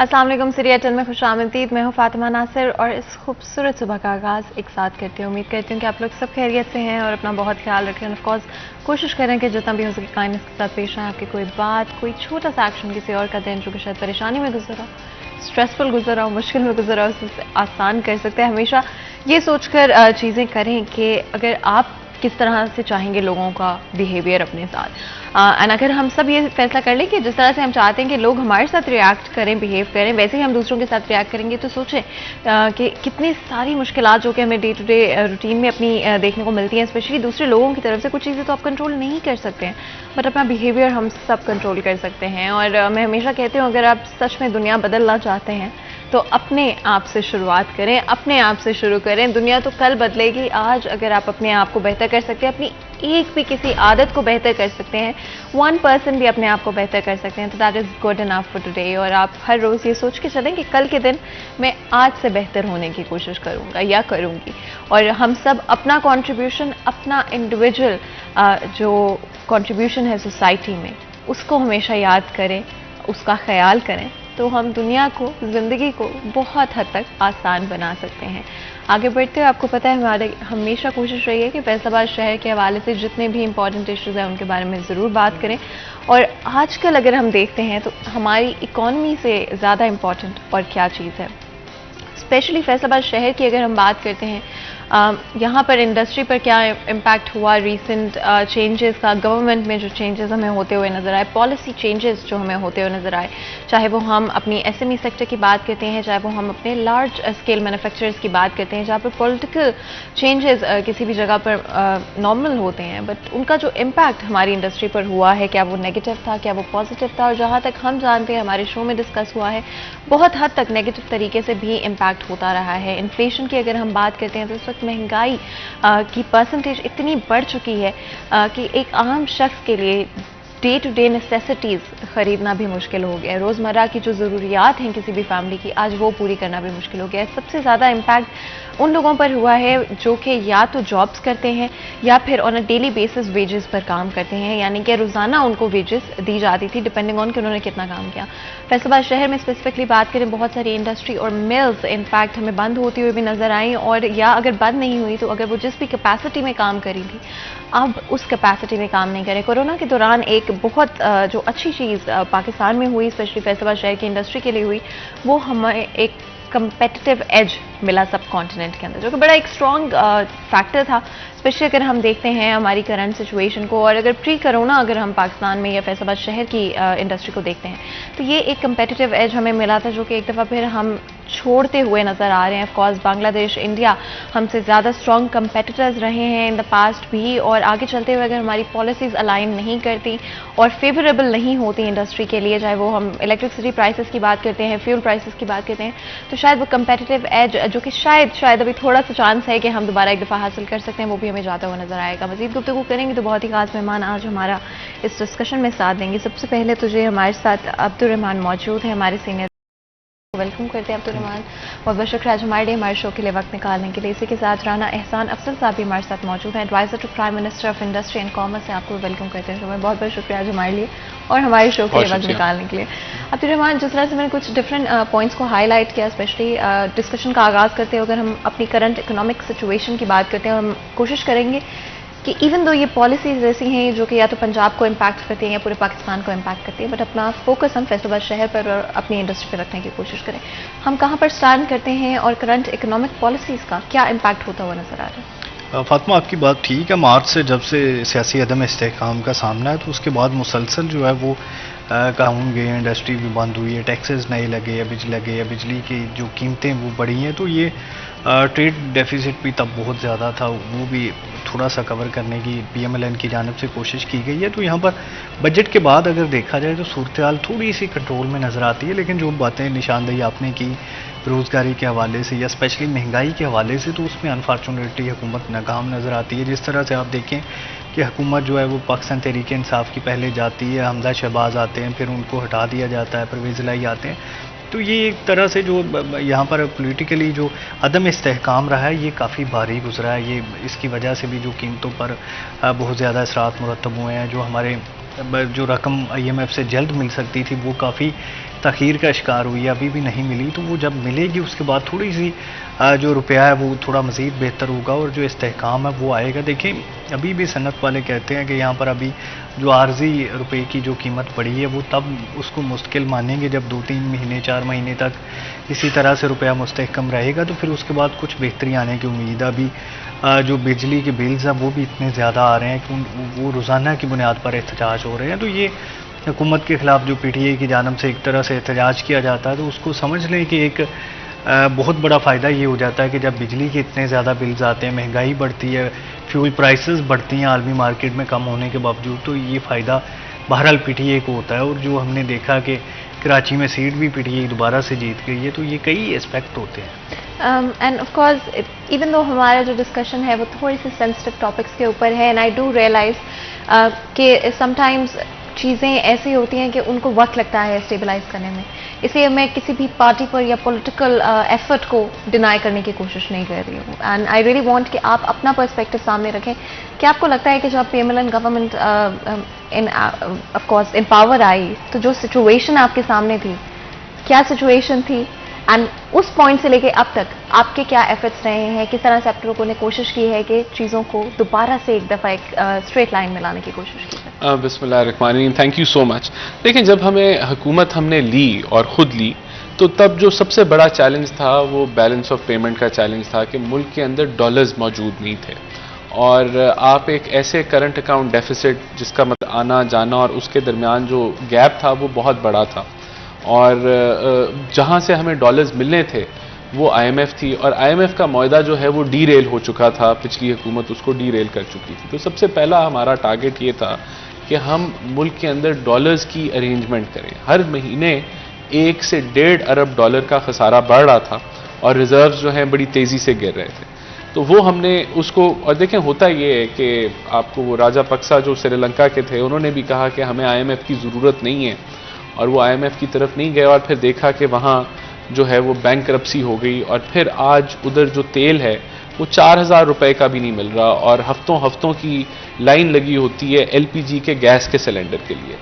अस्सलाम वालेकुम सीरिया 10 में खुशामदीद। मैं हूँ फातिमा नासिर और इस खूबसूरत सुबह का आगाज़ एक साथ करती हूँ। उम्मीद करती हूँ कि आप लोग सब खैरियत से हैं और अपना बहुत ख्याल रखें। ऑफ कोर्स कोशिश करें कि जितना भी हो सके काइंडनेस के साथ पेश आएँ। आपकी कोई बात, कोई छोटा सा एक्शन किसी और का दिन जो कि शायद परेशानी में गुजर रहा हो, स्ट्रेसफुल गुजर रहा हो, मुश्किल में गुजर रहा हो, उसे आसान कर सकते हैं। हमेशा ये सोचकर चीज़ें करें कि अगर आप किस तरह से चाहेंगे लोगों का बिहेवियर अपने साथ, एंड अगर हम सब ये फैसला कर लें कि जिस तरह से हम चाहते हैं कि लोग हमारे साथ रिएक्ट करें, बिहेव करें, वैसे ही हम दूसरों के साथ रिएक्ट करेंगे, तो सोचें कि कितनी सारी मुश्किलात जो कि हमें डे टू डे रूटीन में अपनी देखने को मिलती हैं, स्पेशली दूसरे लोगों की तरफ से। कुछ चीज़ें तो आप कंट्रोल नहीं कर सकते हैं, बट अपना बिहेवियर हम सब कंट्रोल कर सकते हैं। और मैं हमेशा कहती हूँ, अगर आप सच में दुनिया बदलना चाहते हैं तो अपने आप से शुरुआत करें, अपने आप से शुरू करें। दुनिया तो कल बदलेगी। आज अगर आप अपने आप को बेहतर कर सकते हैं, अपनी एक भी किसी आदत को बेहतर कर सकते हैं, 1% भी अपने आप को बेहतर कर सकते हैं, तो that is good enough for today. और आप हर रोज़ ये सोच के चलें कि कल के दिन मैं आज से बेहतर होने की कोशिश करूँगा या करूँगी। और हम सब अपना कंट्रीब्यूशन, अपना इंडिविजुअल जो कंट्रीब्यूशन है सोसाइटी में, उसको हमेशा याद करें, उसका ख्याल करें, तो हम दुनिया को, ज़िंदगी को बहुत हद तक आसान बना सकते हैं। आगे बढ़ते हुए आपको पता है हमारे हमेशा कोशिश रही है कि फैसलाबाद शहर के हवाले से जितने भी इंपॉर्टेंट इश्यूज़ हैं उनके बारे में ज़रूर बात करें। और आजकल अगर हम देखते हैं तो हमारी इकॉनमी से ज़्यादा इम्पॉर्टेंट और क्या चीज़ है, स्पेशली फैसलाबाद शहर की अगर हम बात करते हैं, यहाँ पर इंडस्ट्री पर क्या इम्पैक्ट हुआ, रीसेंट चेंजेस का, गवर्नमेंट में जो चेंजेस हमें होते हुए नज़र आए, पॉलिसी चेंजेस जो हमें होते हुए नज़र आए, चाहे वो हम अपनी एसएमई सेक्टर की बात करते हैं, चाहे वो हम अपने लार्ज स्केल मैन्युफैक्चरर्स की बात करते हैं, जहाँ पर पॉलिटिकल चेंजेस किसी भी जगह पर नॉर्मल होते हैं, बट उनका जो इम्पैक्ट हमारी इंडस्ट्री पर हुआ है, क्या वो नेगेटिव था, क्या वो पॉजिटिव था। और जहाँ तक हम जानते हैं, हमारे शो में डिस्कस हुआ है, बहुत हद तक नेगेटिव तरीके से भी इम्पैक्ट होता रहा है। इन्फ्लेशन की अगर हम बात करते हैं तो इस वक्त महंगाई की परसेंटेज इतनी बढ़ चुकी है कि एक आम शख्स के लिए डे टू डे नेसेसिटीज़ ख़रीदना भी मुश्किल हो गया है। रोज़मर्रा की जो ज़रूरियात हैं किसी भी फैमिली की, आज वो पूरी करना भी मुश्किल हो गया है। सबसे ज़्यादा इम्पैक्ट उन लोगों पर हुआ है जो कि या तो जॉब्स करते हैं या फिर on a daily basis wages पर काम करते हैं, यानी कि रोज़ाना उनको वेजेस दी जाती थी डिपेंडिंग ऑन कि उन्होंने कितना काम किया। फैसलाबाद शहर में स्पेसिफिकली बात करें, बहुत सारी इंडस्ट्री और मिल्स इनफैक्ट हमें बंद होती हुई भी नज़र आई, और या अगर बंद नहीं हुई तो अगर वो जिस भी कैपेसिटी में काम करी थी, अब उस कैपेसिटी में काम नहीं करें। कोरोना के दौरान एक बहुत जो अच्छी चीज़ पाकिस्तान में हुई, स्पेशली फैसलाबाद शहर की इंडस्ट्री के लिए हुई, वो हमें एक कंपेटिटिव एज मिला सब कॉन्टिनेंट के अंदर, जो कि बड़ा एक स्ट्रॉन्ग फैक्टर था, स्पेशली अगर हम देखते हैं हमारी करंट सिचुएशन को। और अगर प्री कोरोना अगर हम पाकिस्तान में या फैसलाबाद शहर की इंडस्ट्री को देखते हैं, तो ये एक कंपेटिटिव एज हमें मिला था, जो कि एक दफ़ा फिर हम छोड़ते हुए नज़र आ रहे हैं। ऑफकोर्स बांग्लादेश, इंडिया हमसे ज़्यादा स्ट्रॉन्ग कंपेटिटर्स रहे हैं इन द पास्ट भी, और आगे चलते हुए अगर हमारी पॉलिसीज़ अलाइन नहीं करती और फेवरेबल नहीं होती इंडस्ट्री के लिए, चाहे वो हम इलेक्ट्रिसिटी प्राइसेस की बात करते हैं, फ्यूल प्राइसेस की बात करते हैं, तो शायद वो कंपेटिटिव एज जो कि शायद अभी थोड़ा सा चांस है कि हम दोबारा एक दफ़ा हासिल कर सकते हैं, वो भी हमें जाता हुआ नज़र आएगा। मज़ीद गुफ्तगू करेंगे तो बहुत ही खास मेहमान आज हमारा इस डिस्कशन में साथ देंगे। सबसे पहले तो जो हमारे साथ अब्दुर्रहमान मौजूद है, हमारे सीनियर, वेलकम करते हैं अब्दुर्रहमान। बहुत बहुत शुक्रिया आज हमारे लिए, हमारे शो के लिए वक्त निकालने के लिए। इसी के साथ राना एहसान अफजल साहब भी हमारे साथ मौजूद हैं, adviser to prime minister of industry and commerce से। आपको वेलकम करते हैं शो में। बहुत बहुत शुक्रिया आज हमारे लिए और हमारे शो के लिए वक्त निकालने के लिए। अब्दुर्रहमान, जिस तरह से मैंने कुछ डिफरेंट पॉइंट्स को हाईलाइट किया, स्पेशली डिस्कशन का आगाज़ करते हैं, अगर हम अपनी करंट इकोनॉमिक सिचुएशन की बात करते हैं, और हम कोशिश करेंगे कि इवन दो ये पॉलिसीज़ ऐसी हैं जो कि या तो पंजाब को इम्पैक्ट करती हैं या पूरे पाकिस्तान को इम्पैक्ट करती है, बट अपना फोकस हम फैसलाबाद शहर पर और अपनी इंडस्ट्री पर रखने की कोशिश करें। हम कहाँ पर स्टैंड करते हैं और करंट इकोनॉमिक पॉलिसीज़ का क्या इम्पैक्ट होता हुआ नज़र आ रहा है? फातिमा, आपकी बात ठीक है। मार्च से जब से सियासी अदम इस्तेहकाम का सामना है, तो उसके बाद मुसलसल जो है वो कानून गए, इंडस्ट्री भी बंद हुई है, टैक्सेस नहीं लगे या बिजली की जो कीमतें वो बढ़ी हैं, तो ये ट्रेड डेफिसिट भी तब बहुत ज़्यादा था, वो भी थोड़ा सा कवर करने की पीएमएलएन की जानिब से कोशिश की गई है। तो यहाँ पर बजट के बाद अगर देखा जाए तो सूरत हाल थोड़ी सी कंट्रोल में नज़र आती है, लेकिन जो बातें निशानदेही आपने की बेरोज़गारी के हवाले से या स्पेशली महंगाई के हवाले से, तो उसमें अनफॉर्चुनेटली हुकूमत नाकाम नज़र आती है। जिस तरह से आप देखें कि हुकूमत जो है वो पाकिस्तान तहरीक इंसाफ की पहले जाती है, हमजा शहबाज आते हैं, फिर उनको हटा दिया जाता है, परवेज़ इलाही आते हैं, तो ये एक तरह से जो यहाँ पर पॉलिटिकली जो अदम इस्तेहकाम रहा है, ये काफ़ी भारी गुजरा है। ये इसकी वजह से भी जो कीमतों पर बहुत ज़्यादा असरात मुरतब हुए हैं, जो हमारे जो रकम IMF से जल्द मिल सकती थी वो काफ़ी तखीर का शिकार हुई है, अभी भी नहीं मिली। तो वो जब मिलेगी उसके बाद थोड़ी सी जो रुपया है वो थोड़ा मज़ीद बेहतर होगा और जो इस्तेहकाम है वो आएगा। देखिए अभी भी सनत वाले कहते हैं कि यहाँ पर अभी जो आर्जी रुपए की जो कीमत बढ़ी है वो तब उसको मुश्किल मानेंगे जब 2-3 महीने 4 महीने तक इसी तरह से रुपया मुस्तहकम रहेगा, तो फिर उसके बाद कुछ बेहतरी आने की उम्मीद है। अभी जो बिजली के बिल्स हैं वो भी इतने ज़्यादा आ रहे हैं कि वो रोज़ाना की बुनियाद पर एहतजाज हो रहे हैं। तो ये हुकूमत के ख़िलाफ़ जो PTI की जानब से एक तरह से एहतजाज किया जाता है, तो उसको समझ लें कि एक बहुत बड़ा फ़ायदा ये हो जाता है कि जब बिजली के इतने ज़्यादा बिल्स आते हैं, महंगाई बढ़ती है, फ्यूल प्राइसेस बढ़ती हैं आलमी मार्केट में कम होने के बावजूद, तो ये फ़ायदा बहरहाल PTI को होता है। और जो हमने देखा कि कराची में सीट भी PTI दोबारा से जीत गई है, तो ये कई एस्पेक्ट होते हैं। End of course even though हमारा जो डिस्कशन है वो थोड़ी सी सेंसिटिव टॉपिक्स के ऊपर है, एंड आई डू रियलाइज कि समटाइम्स चीज़ें ऐसी होती हैं कि उनको वक्त लगता है स्टेबलाइज करने में, इसलिए मैं किसी भी पार्टी पर या पॉलिटिकल एफर्ट को डिनाई करने की कोशिश नहीं कर रही हूँ। एंड आई रियली वांट कि आप अपना पर्सपेक्टिव सामने रखें कि आपको लगता है कि जब PMLN government in of course in power आई तो जो सिचुएशन आपके सामने थी, क्या सिचुएशन थी, एंड उस पॉइंट से लेके अब तक आपके क्या एफर्ट्स रहे हैं, किस तरह से आप लोगों ने कोशिश की है कि चीज़ों को दोबारा से एक दफ़ा एक स्ट्रेट लाइन में लाने की कोशिश की है। बिस्मिल्लाहिर्रहमानिर्रहीम, थैंक यू सो मच। देखिए जब हमें हुकूमत हमने ली और ख़ुद ली तो तब जो सबसे बड़ा चैलेंज था वो बैलेंस ऑफ पेमेंट का चैलेंज था कि मुल्क के अंदर डॉलर्स मौजूद नहीं थे और आप एक ऐसे करंट अकाउंट डेफिसिट जिसका मतलब आना जाना और उसके दरमियान जो गैप था वो बहुत बड़ा था और जहाँ से हमें डॉलर्स मिलने थे वो IMF थी और IMF का मुआहदा जो है वो डीरेल हो चुका था, पिछली हुकूमत उसको डीरेल कर चुकी थी। तो सबसे पहला हमारा टारगेट ये था कि हम मुल्क के अंदर डॉलर्स की अरेंजमेंट करें। हर महीने 1 से 1.5 अरब डॉलर का खसारा बढ़ रहा था और रिजर्व्स जो हैं बड़ी तेज़ी से गिर रहे थे। तो वो हमने उसको, और देखें होता ये है कि आपको वो राजापक्सा जो श्रीलंका के थे उन्होंने भी कहा कि हमें IMF की ज़रूरत नहीं है और वो IMF की तरफ नहीं गए और फिर देखा कि वहाँ जो है वो बैंकरप्सी हो गई और फिर आज उधर जो तेल है वो 4,000 रुपए का भी नहीं मिल रहा और हफ्तों हफ्तों की लाइन लगी होती है LPG के गैस के सिलेंडर के लिए।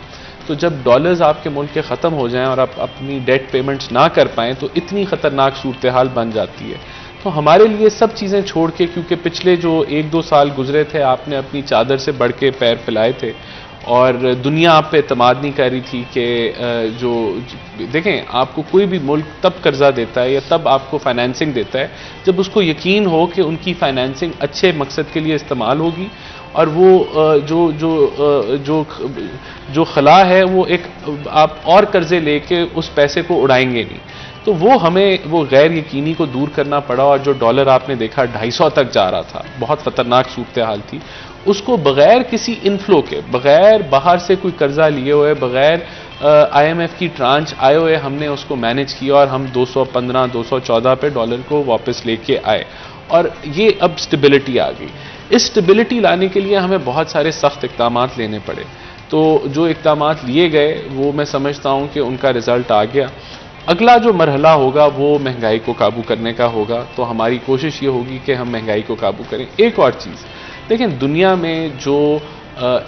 तो जब डॉलर्स आपके मुल्क के ख़त्म हो जाएं और आप अपनी डेट पेमेंट्स ना कर पाएँ तो इतनी ख़तरनाक सूरत हाल बन जाती है। तो हमारे लिए सब चीज़ें छोड़ के, क्योंकि पिछले जो 1-2 साल गुजरे थे आपने अपनी चादर से बढ़ के पैर फैलाए थे और दुनिया आप पे एतमाद नहीं कर रही थी कि जो देखें आपको कोई भी मुल्क तब कर्जा देता है या तब आपको फाइनेंसिंग देता है जब उसको यकीन हो कि उनकी फाइनेंसिंग अच्छे मकसद के लिए इस्तेमाल होगी और वो जो खला है वो एक आप और कर्जे लेके उस पैसे को उड़ाएंगे नहीं। तो वो हमें वो गैर यकीनी को दूर करना पड़ा और जो डॉलर आपने देखा 250 तक जा रहा था, बहुत ख़तरनाक सूरत हाल थी, उसको बग़ैर किसी इन्फ्लो के, बग़ैर बाहर से कोई कर्जा लिए हुए, बग़ैर IMF की ट्रांच आए हुए हमने उसको मैनेज किया और हम 215-214 पे डॉलर को वापस लेके आए और ये अब स्टेबिलिटी आ गई। इस स्टेबिलिटी लाने के लिए हमें बहुत सारे सख्त इक़दाम लेने पड़े। तो जो इक़दाम लिए गए वो मैं समझता हूँ कि उनका रिज़ल्ट आ गया। अगला जो मरहला होगा वो महंगाई को काबू करने का होगा। तो हमारी कोशिश ये होगी कि हम महंगाई को काबू करें। एक और चीज़ देखें, दुनिया में जो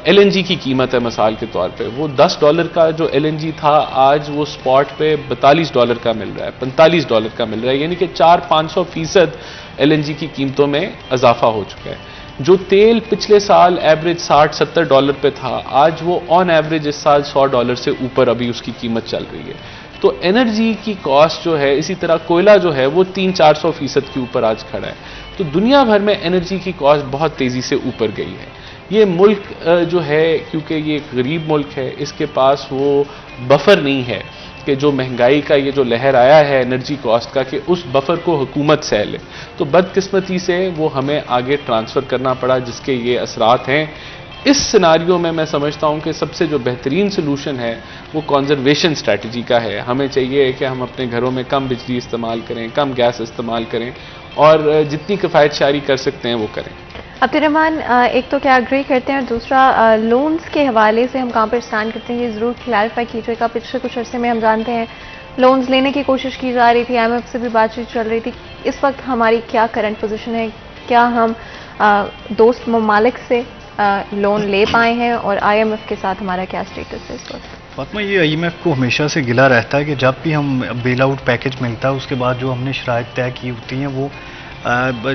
LNG की कीमत है मिसाल के तौर पे, वो $10 का जो LNG था आज वो स्पॉट पे $42 का मिल रहा है, $45 का मिल रहा है, यानी कि 400-500% LNG की कीमतों में इजाफा हो चुका है। जो तेल पिछले साल एवरेज $60-70 पे था, आज वो ऑन एवरेज इस साल $100 से ऊपर अभी उसकी कीमत चल रही है। तो एनर्जी की कॉस्ट जो है, इसी तरह कोयला जो है वो 300-400% के ऊपर आज खड़ा है। तो दुनिया भर में एनर्जी की कॉस्ट बहुत तेज़ी से ऊपर गई है। ये मुल्क जो है, क्योंकि ये एक गरीब मुल्क है, इसके पास वो बफर नहीं है कि जो महंगाई का ये जो लहर आया है एनर्जी कॉस्ट का, कि उस बफर को हुकूमत सह ले। तो बदकिस्मती से वो हमें आगे ट्रांसफ़र करना पड़ा, जिसके ये असरात हैं। इस सिनारियो में मैं समझता हूँ कि सबसे जो बेहतरीन सोल्यूशन है वो कंजर्वेशन स्ट्रैटेजी का है। हमें चाहिए कि हम अपने घरों में कम बिजली इस्तेमाल करें, कम गैस इस्तेमाल करें और जितनी किफ़ायत शारी कर सकते हैं वो करें। अब्दुर्रहमान, एक तो क्या एग्री करते हैं और दूसरा लोन्स के हवाले से हम कहाँ पर स्टैंड करते हैं ये ज़रूर क्लैरिफाई कीजिएगा। पिछले कुछ अर्से में हम जानते हैं लोन्स लेने की कोशिश की जा रही थी, IMF से भी बातचीत चल रही थी। इस वक्त हमारी क्या करंट पोजीशन है? क्या हम दोस्त ममालिक से लोन ले पाए हैं और IMF के साथ हमारा क्या स्टेटस है इस वक्त? फातिमा, ये IMF को हमेशा से गिला रहता है कि जब भी हम बेल आउट पैकेज मिलता है उसके बाद जो हमने शराइत तय की होती हैं वो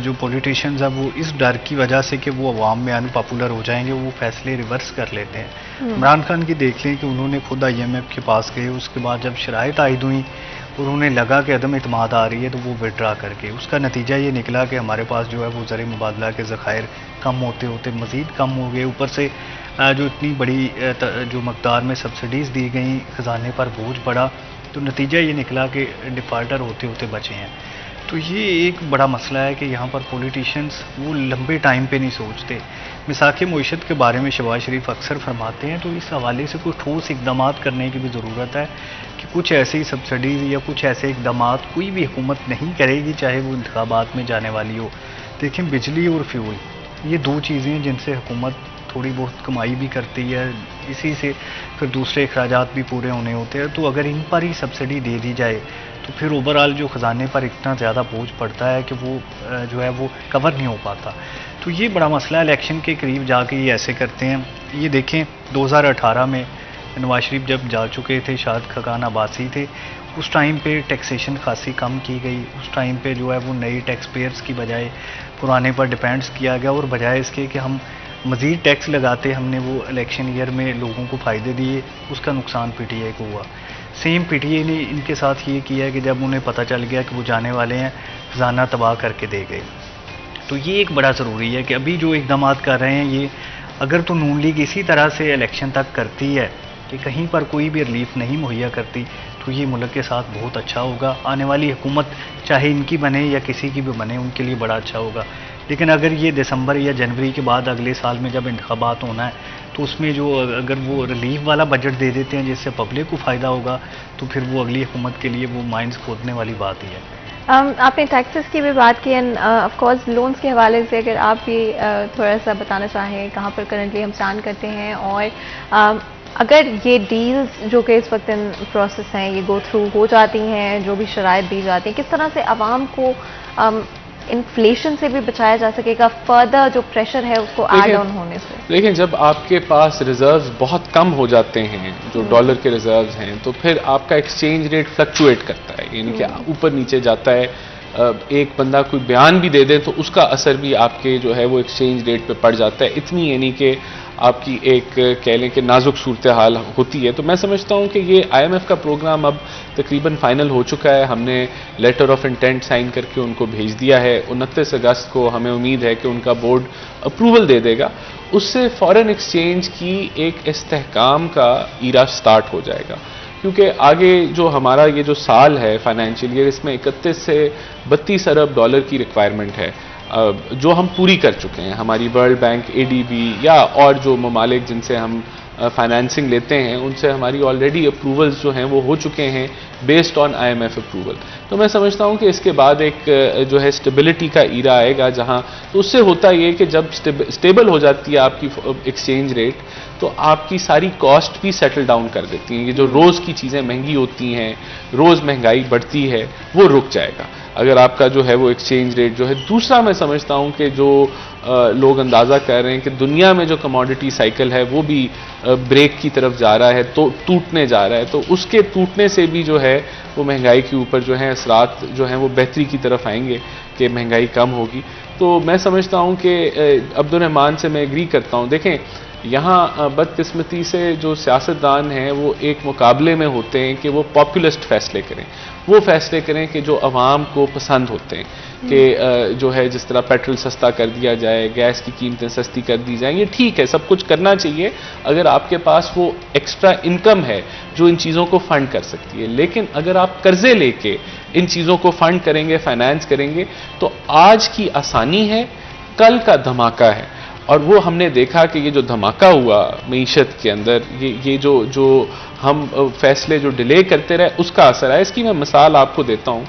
जो पॉलिटिशियंस हैं वो इस डर की वजह से कि वो अवाम में अनपॉपुलर हो जाएंगे वो फैसले रिवर्स कर लेते हैं। इमरान खान की देख लें कि उन्होंने खुद IMF के पास गए, उसके बाद जब शराइत आयद हुई और उन्हें लगा कि अदम इत्मीनान आ रही है तो वो विड्रा करके उसका नतीजा ये निकला कि हमारे पास जो है वो ज़र मुबादला के ज़खायर कम होते होते मज़ीद कम हो गए। ऊपर से जो इतनी बड़ी जो मकदार में सब्सिडीज़ दी गई, ख़जाने पर बोझ पड़ा, तो नतीजा ये निकला कि डिफ़ाल्टर होते होते बचे हैं। तो ये एक बड़ा मसला है कि यहाँ पर पॉलिटिशियंस वो लंबे टाइम पे नहीं सोचते। मिसाक़ मईशत के बारे में शहबाज शरीफ अक्सर फरमाते हैं, तो इस हवाले से कोई ठोस इक़दाम करने की भी ज़रूरत है कि कुछ ऐसी सब्सिडीज़ या कुछ ऐसे इक़दाम कोई भी हुकूमत नहीं करेगी, चाहे वो इंतखाबात में जाने वाली हो। देखें, बिजली और फ्यूल ये दो चीज़ें हैं जिनसे हुकूमत थोड़ी बहुत कमाई भी करती है, इसी से फिर दूसरे अखराजात भी पूरे होने होते हैं। तो अगर इन पर ही सब्सिडी दे दी जाए तो फिर ओवरऑल जो ख़जाने पर इतना ज़्यादा बोझ पड़ता है कि वो जो है वो कवर नहीं हो पाता। तो ये बड़ा मसला है। इलेक्शन के करीब जाके ये ऐसे करते हैं। ये देखें 2018 में नवाज शरीफ जब जा चुके थे, शाद खकान अब्बासी थे, उस टाइम पे टैक्सेशन खासी कम की गई। उस टाइम पे जो है वो नई टैक्स पेयर्स की बजाय पुराने पर डिपेंड्स किया गया और बजाय इसके कि हम मज़ीद टैक्स लगाते हमने वो इलेक्शन ईयर में लोगों को फ़ायदे दिए, उसका नुकसान PTI को हुआ। सेम PTI ने इनके साथ ये किया कि जब उन्हें पता चल गया कि वो जाने वाले हैं, खजाना तबाह करके दे गए। तो ये एक बड़ा ज़रूरी है कि अभी जो इक़दाम कर रहे हैं ये अगर तो नून लीग इसी तरह से इलेक्शन तक करती है कि कहीं पर कोई भी रिलीफ नहीं मुहैया करती, तो ये मुल्क के साथ बहुत अच्छा होगा। आने वाली हुकूमत चाहे इनकी बने या किसी की भी बने, उनके लिए बड़ा अच्छा होगा। लेकिन अगर ये दिसंबर या जनवरी के बाद अगले साल में जब इंतखाबात होना है तो उसमें जो अगर वो रिलीफ वाला बजट दे देते हैं जिससे पब्लिक को फ़ायदा होगा, तो फिर वो अगली हुकूमत के लिए वो माइंस खोदने वाली बात ही है। आपने टैक्सेस की भी बात की एंड ऑफ कोर्स लोन्स के हवाले से अगर आप भी थोड़ा सा बताना चाहें कहाँ पर करंटली हम स्टैंड करते हैं, और अगर ये डील्स जो कि इस वक्त इन प्रोसेस हैं ये गो थ्रू हो जाती हैं, जो भी शराइत दी जाती हैं, किस तरह से आवाम को इन्फ्लेशन से भी बचाया जा सकेगा, फर्दर जो प्रेशर है उसको ऐड ऑन होने से? लेकिन जब आपके पास रिजर्व्स बहुत कम हो जाते हैं, जो डॉलर के रिजर्व्स हैं, तो फिर आपका एक्सचेंज रेट फ्लक्चुएट करता है, यानी कि ऊपर नीचे जाता है। एक बंदा कोई बयान भी दे दे तो उसका असर भी आपके जो है वो एक्सचेंज रेट पे पड़ जाता है। इतनी यानी कि आपकी एक कह लें कि नाजुक सूरत हाल होती है। तो मैं समझता हूँ कि ये IMF का प्रोग्राम अब तकरीबन फाइनल हो चुका है। हमने लेटर ऑफ इंटेंट साइन करके उनको भेज दिया है। 29 अगस्त को हमें उम्मीद है कि उनका बोर्ड अप्रूवल दे देगा। उससे फॉरेन एक्सचेंज की एक इस्तेहकाम का ईरा स्टार्ट हो जाएगा, क्योंकि आगे जो हमारा ये जो साल है फाइनेंशियल ईयर, इसमें 31 से 32 अरब डॉलर की रिक्वायरमेंट है, जो हम पूरी कर चुके हैं। हमारी वर्ल्ड बैंक, ADB या और जो ममालिक जिनसे हम फाइनेंसिंग लेते हैं, उनसे हमारी ऑलरेडी अप्रूवल्स जो हैं वो हो चुके हैं बेस्ड ऑन IMF अप्रूवल। तो मैं समझता हूँ कि इसके बाद एक जो है स्टेबिलिटी का ईरा आएगा, जहाँ तो उससे होता ये कि जब स्टेबल हो जाती है आपकी एक्सचेंज रेट, तो आपकी सारी कॉस्ट भी सेटल डाउन कर देती हैं। ये जो रोज़ की चीज़ें महंगी होती हैं, रोज़ महंगाई बढ़ती है, वो रुक जाएगा अगर आपका जो है वो एक्सचेंज रेट जो है। दूसरा मैं समझता हूँ कि जो लोग अंदाज़ा कर रहे हैं कि दुनिया में जो कमोडिटी साइकिल है वो भी ब्रेक की तरफ जा रहा है, तो टूटने जा रहा है, तो उसके टूटने से भी जो है वो महंगाई के ऊपर जो है असरात जो हैं वो बेहतरी की तरफ आएंगे कि महंगाई कम होगी। तो मैं समझता हूँ कि अब्दुल रहमान से मैं एग्री करता हूँ। देखें, यहाँ बदकिस्मती से जो सियासतदान हैं वो एक मुकाबले में होते हैं कि वो पॉपुलिस्ट फैसले करें, वो फैसले करें कि जो अवाम को पसंद होते हैं, कि जो है जिस तरह पेट्रोल सस्ता कर दिया जाए, गैस की कीमतें सस्ती कर दी जाएं। ये ठीक है, सब कुछ करना चाहिए अगर आपके पास वो एक्स्ट्रा इनकम है जो इन चीज़ों को फंड कर सकती है। लेकिन अगर आप कर्जे लेके इन चीज़ों को फंड करेंगे, फाइनेंस करेंगे, तो आज की आसानी है, कल का धमाका है। और वो हमने देखा कि ये जो धमाका हुआ मईशत के अंदर, ये जो हम फैसले जो डिले करते रहे, उसका असर है। इसकी मैं मिसाल आपको देता हूँ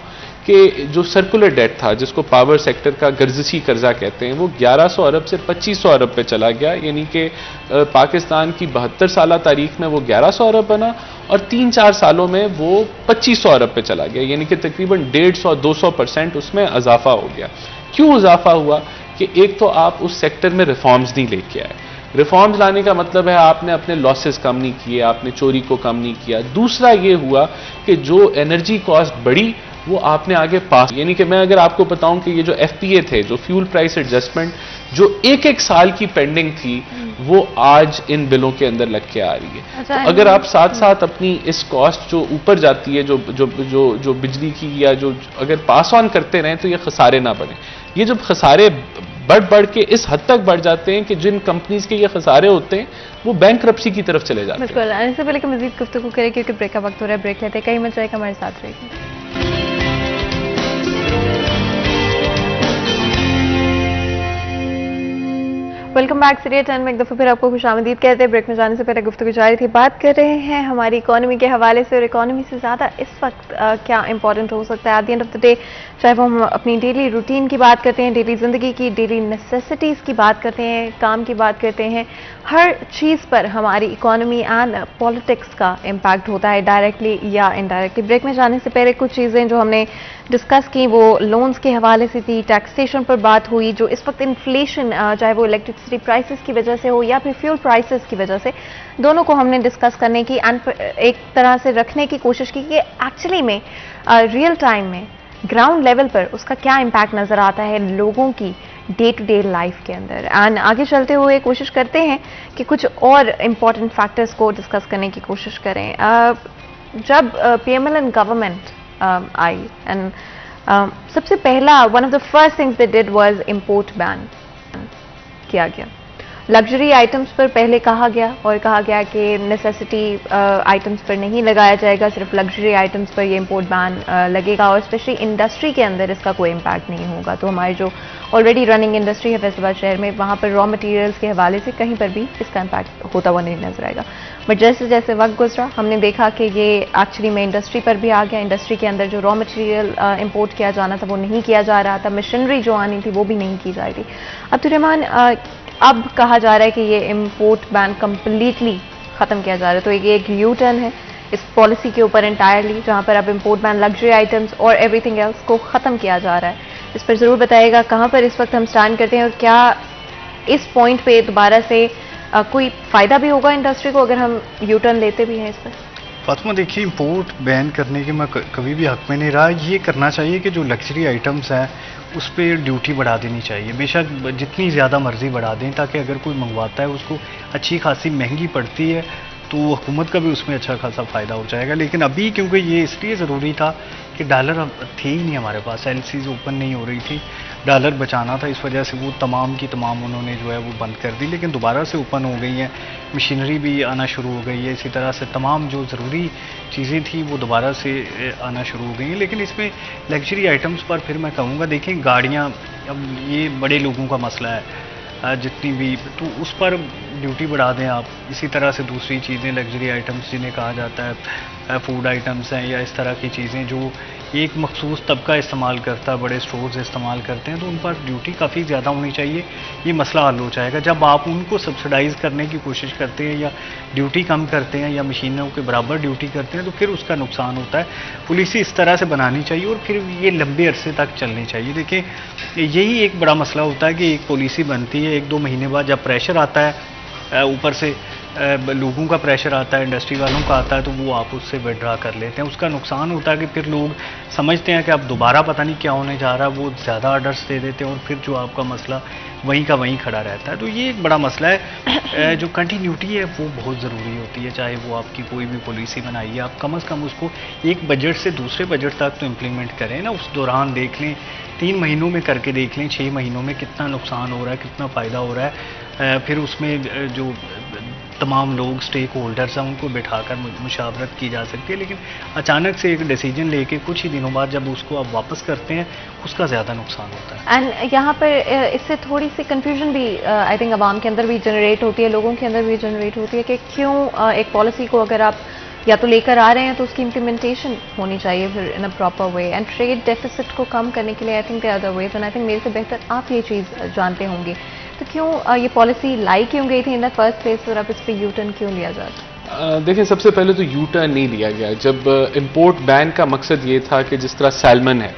कि जो सर्कुलर डेट था, जिसको पावर सेक्टर का गर्जशी कर्जा कहते हैं, वो 1100 अरब से 2500 अरब पे चला गया। यानी कि पाकिस्तान की 72 साल तारीख में वो 1100 अरब बना और 3-4 सालों में वो 2500 अरब पे चला गया। यानी कि तकरीबन 150-200% उसमें इजाफा हो गया। क्यों इजाफा हुआ? कि एक तो आप उस सेक्टर में रिफॉर्म्स नहीं लेके आए, रिफॉर्म्स लाने का मतलब है आपने अपने लॉसेस कम नहीं किए, आपने चोरी को कम नहीं किया। दूसरा ये हुआ कि जो एनर्जी कॉस्ट बढ़ी वो आपने आगे पास, यानी कि मैं अगर आपको बताऊं कि ये जो एफपीए थे, जो फ्यूल प्राइस एडजस्टमेंट, जो एक एक साल की पेंडिंग थी, वो आज इन बिलों के अंदर लग के आ रही है। अच्छा, तो अगर आप साथ साथ अपनी इस कॉस्ट जो ऊपर जाती है, जो जो जो जो बिजली की, या जो अगर पास ऑन करते रहें तो ये खसारे ना बढ़े। ये जब खसारे बढ़ के इस हद तक बढ़ जाते हैं कि जिन कंपनीज के ये खसारे होते हैं वो बैंकरप्सी की तरफ चले जाते हैं। बिल्कुल, इससे पहले कि मजीद गुफ्तगू करें क्योंकि ब्रेक का वक्त हो रहा है, ब्रेक लेते हैं। कहीं मत जाएगा, हमारे साथ रहेगी। वेलकम बैक सीरिया 10 में एक दफ़ा फिर आपको खुशामदीद कहते हैं। ब्रेक में जाने से पहले गुफ्तगू जारी थी, बात कर रहे हैं हमारी इकोनॉमी के हवाले से, और इकोनॉमी से ज़्यादा इस वक्त क्या इंपॉर्टेंट हो सकता है at the end of the day, चाहे वो हम अपनी डेली रूटीन की बात करते हैं, डेली ज़िंदगी की, डेली नेसेसिटीज़ की बात करते हैं, काम की बात करते हैं, हर चीज़ पर हमारी इकोनॉमी एंड पॉलिटिक्स का इम्पैक्ट होता है डायरेक्टली या इनडायरेक्टली। ब्रेक में जाने से पहले कुछ चीज़ें जो हमने डिस्कस की वो लोन्स के हवाले से थी, टैक्सेशन पर बात हुई, जो इस वक्त इन्फ्लेशन चाहे वो इलेक्ट्रिसिटी प्राइसेस की वजह से हो या फिर फ्यूल प्राइसेस की वजह से, दोनों को हमने डिस्कस करने की एंड एक तरह से रखने की कोशिश की कि एक्चुअली में रियल टाइम में ग्राउंड लेवल पर उसका क्या इम्पैक्ट नज़र आता है लोगों की डे टू डे लाइफ के अंदर। एंड आगे चलते हुए कोशिश करते हैं कि कुछ और इम्पॉर्टेंट फैक्टर्स को डिस्कस करने की कोशिश करें। जब पीएमएल गवर्नमेंट आई एंड सबसे पहला one of the first things they did was import ban किया गया। लग्जरी आइटम्स पर पहले कहा गया और कहा गया कि नेसेसिटी आइटम्स पर नहीं लगाया जाएगा, सिर्फ लग्जरी आइटम्स पर ये इंपोर्ट बैन लगेगा और स्पेशली इंडस्ट्री के अंदर इसका कोई इम्पैक्ट नहीं होगा। तो हमारी जो ऑलरेडी रनिंग इंडस्ट्री है फैसलाबाद शहर में, वहाँ पर रॉ मटेरियल्स के हवाले से कहीं पर भी इसका इम्पैक्ट होता हुआ नहीं नजर आएगा। बट जैसे जैसे वक्त गुजरा हमने देखा कि ये एक्चुअली में इंडस्ट्री पर भी आ गया। इंडस्ट्री के अंदर जो रॉ मटेरियल इंपोर्ट किया जाना था वो नहीं किया जा रहा था, मशीनरी जो आनी थी वो भी नहीं की जा रही थी। अब्दुर्रहमान, अब कहा जा रहा है कि ये इंपोर्ट बैन कंप्लीटली ख़त्म किया जा रहा है, तो ये एक यू टर्न है इस पॉलिसी के ऊपर एंटायरली, जहाँ पर अब इंपोर्ट बैन लग्जरी आइटम्स और एवरीथिंग एल्स को ख़त्म किया जा रहा है। इस पर ज़रूर बताइएगा कहाँ पर इस वक्त हम स्टैंड करते हैं और क्या इस पॉइंट पे दोबारा से कोई फ़ायदा भी होगा इंडस्ट्री को अगर हम यू टर्न लेते भी हैं इस पर। फातिमा, देखिए, इंपोर्ट बैन करने के मैं कभी भी हक में नहीं रहा। ये करना चाहिए कि जो लग्जरी आइटम्स हैं उस पर ड्यूटी बढ़ा देनी चाहिए, बेशक जितनी ज़्यादा मर्जी बढ़ा दें, ताकि अगर कोई मंगवाता है उसको अच्छी खासी महंगी पड़ती है तो हुकूमत का भी उसमें अच्छा खासा फ़ायदा हो जाएगा। लेकिन अभी क्योंकि ये इसलिए ज़रूरी था कि डॉलर अब थे ही नहीं हमारे पास, एलसीज ओपन नहीं हो रही थी, डॉलर बचाना था, इस वजह से वो तमाम की तमाम उन्होंने जो है वो बंद कर दी। लेकिन दोबारा से ओपन हो गई हैं, मशीनरी भी आना शुरू हो गई है, इसी तरह से तमाम जो ज़रूरी चीज़ें थी वो दोबारा से आना शुरू हो गई हैं। लेकिन इसमें लग्जरी आइटम्स पर फिर मैं कहूँगा, देखें, गाड़ियाँ, अब ये बड़े लोगों का मसला है, जितनी भी, तो उस पर ड्यूटी बढ़ा दें आप। इसी तरह से दूसरी चीज़ें, लग्जरी आइटम्स जिन्हें कहा जाता है, फूड आइटम्स हैं या इस तरह की चीज़ें जो एक मखसूस तबका इस्तेमाल करता है, बड़े स्टोर्स इस्तेमाल करते हैं, तो उन पर ड्यूटी काफ़ी ज़्यादा होनी चाहिए। ये मसला हल हो जाएगा। जब आप उनको सब्सिडाइज़ करने की कोशिश करते हैं या ड्यूटी कम करते हैं या मशीनों के बराबर ड्यूटी करते हैं तो फिर उसका नुकसान होता है। पॉलिसी इस तरह से बनानी चाहिए और फिर ये लंबे अरसे तक चलनी चाहिए। देखिए, यही एक बड़ा मसला होता है कि एक पॉलिसी बनती है, 1-2 महीने बाद जब प्रेशर आता है, ऊपर से लोगों का प्रेशर आता है, इंडस्ट्री वालों का आता है, तो वो आप उससे विड्रा कर लेते हैं। उसका नुकसान होता है कि फिर लोग समझते हैं कि अब दोबारा पता नहीं क्या होने जा रहा है, वो ज़्यादा ऑर्डर्स दे देते हैं और फिर जो आपका मसला वहीं का वहीं खड़ा रहता है। तो ये एक बड़ा मसला है। जो कंटिन्यूटी है वो बहुत ज़रूरी होती है, चाहे वो आपकी कोई भी पॉलिसी बनाइए, आप कम से कम उसको एक बजट से दूसरे बजट तक तो इम्प्लीमेंट करें ना। उस दौरान देख लें, 3 महीनों में करके देख लें, 6 महीनों में कितना नुकसान हो रहा है, कितना फ़ायदा हो रहा है। फिर उसमें जो तमाम लोग स्टेक होल्डर्स हैं उनको बिठाकर मुशावरत की जा सकती है। लेकिन अचानक से एक डिसीजन लेके कुछ ही दिनों बाद जब उसको आप वापस करते हैं, उसका ज़्यादा नुकसान होता है। एंड यहाँ पर इससे थोड़ी सी कंफ्यूजन भी आई थिंक आवाम के अंदर भी जनरेट होती है, लोगों के अंदर भी जनरेट होती है कि क्यों एक पॉलिसी को अगर आप या तो लेकर आ रहे हैं तो उसकी इम्प्लीमेंटेशन होनी चाहिए फिर in a proper way. And trade deficit को कम करने के लिए I think the other ways, and I think मेरे से बेहतर आप ये चीज़ जानते होंगे, तो क्यों ये पॉलिसी लाई क्यों गई थी इन द फर्स्ट प्लेस और अब इस पर यू टर्न क्यों लिया जाता? देखिए, सबसे पहले तो यू टर्न नहीं लिया गया। जब इंपोर्ट बैन का मकसद ये था कि जिस तरह सैल्मन है,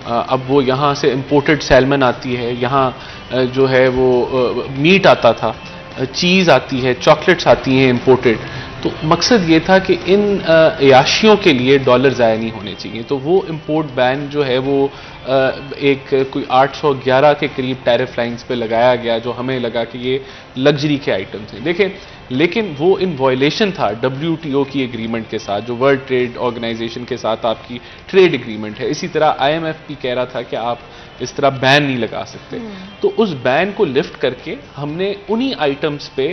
अब वो यहाँ से इंपोर्टेड सैल्मन आती है, यहाँ जो है वो मीट आता था, चीज़ आती है, चॉकलेट्स आती हैं इम्पोर्टेड, तो मकसद ये था कि इन अयाशियों के लिए डॉलर ज़ाया नहीं होने चाहिए। तो वो इम्पोर्ट बैन जो है वो एक कोई 811 के करीब टैरिफ लाइंस पे लगाया गया, जो हमें लगा कि ये लग्जरी के आइटम्स हैं। देखें, लेकिन वो इन वायलेशन था WTO की एग्रीमेंट के साथ, जो वर्ल्ड ट्रेड ऑर्गेनाइजेशन के साथ आपकी ट्रेड एग्रीमेंट है। इसी तरह IMF भी कह रहा था कि आप इस तरह बैन नहीं लगा सकते। तो उस बैन को लिफ्ट करके हमने उन्हीं आइटम्स पे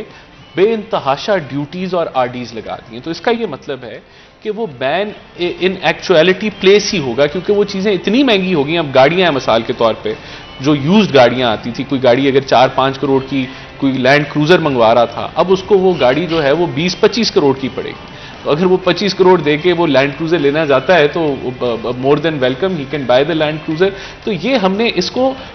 बेइंतहाशा ड्यूटीज और RDs लगा दी हैं। तो इसका ये मतलब है कि वो बैन इन एक्चुअलिटी प्लेस ही होगा, क्योंकि वो चीज़ें इतनी महंगी हो गई। अब गाड़ियां हैं, मिसाल के तौर पे जो यूज्ड गाड़ियां आती थी, कोई गाड़ी अगर 4-5 करोड़ की कोई लैंड क्रूजर मंगवा रहा था, अब उसको वो गाड़ी जो है वो 20-25 करोड़ की पड़ेगी। तो अगर वो 25 करोड़ दे के वो लैंड क्रूजर लेना चाहता है तो more than welcome, he can by the land cruiser. तो ये हमने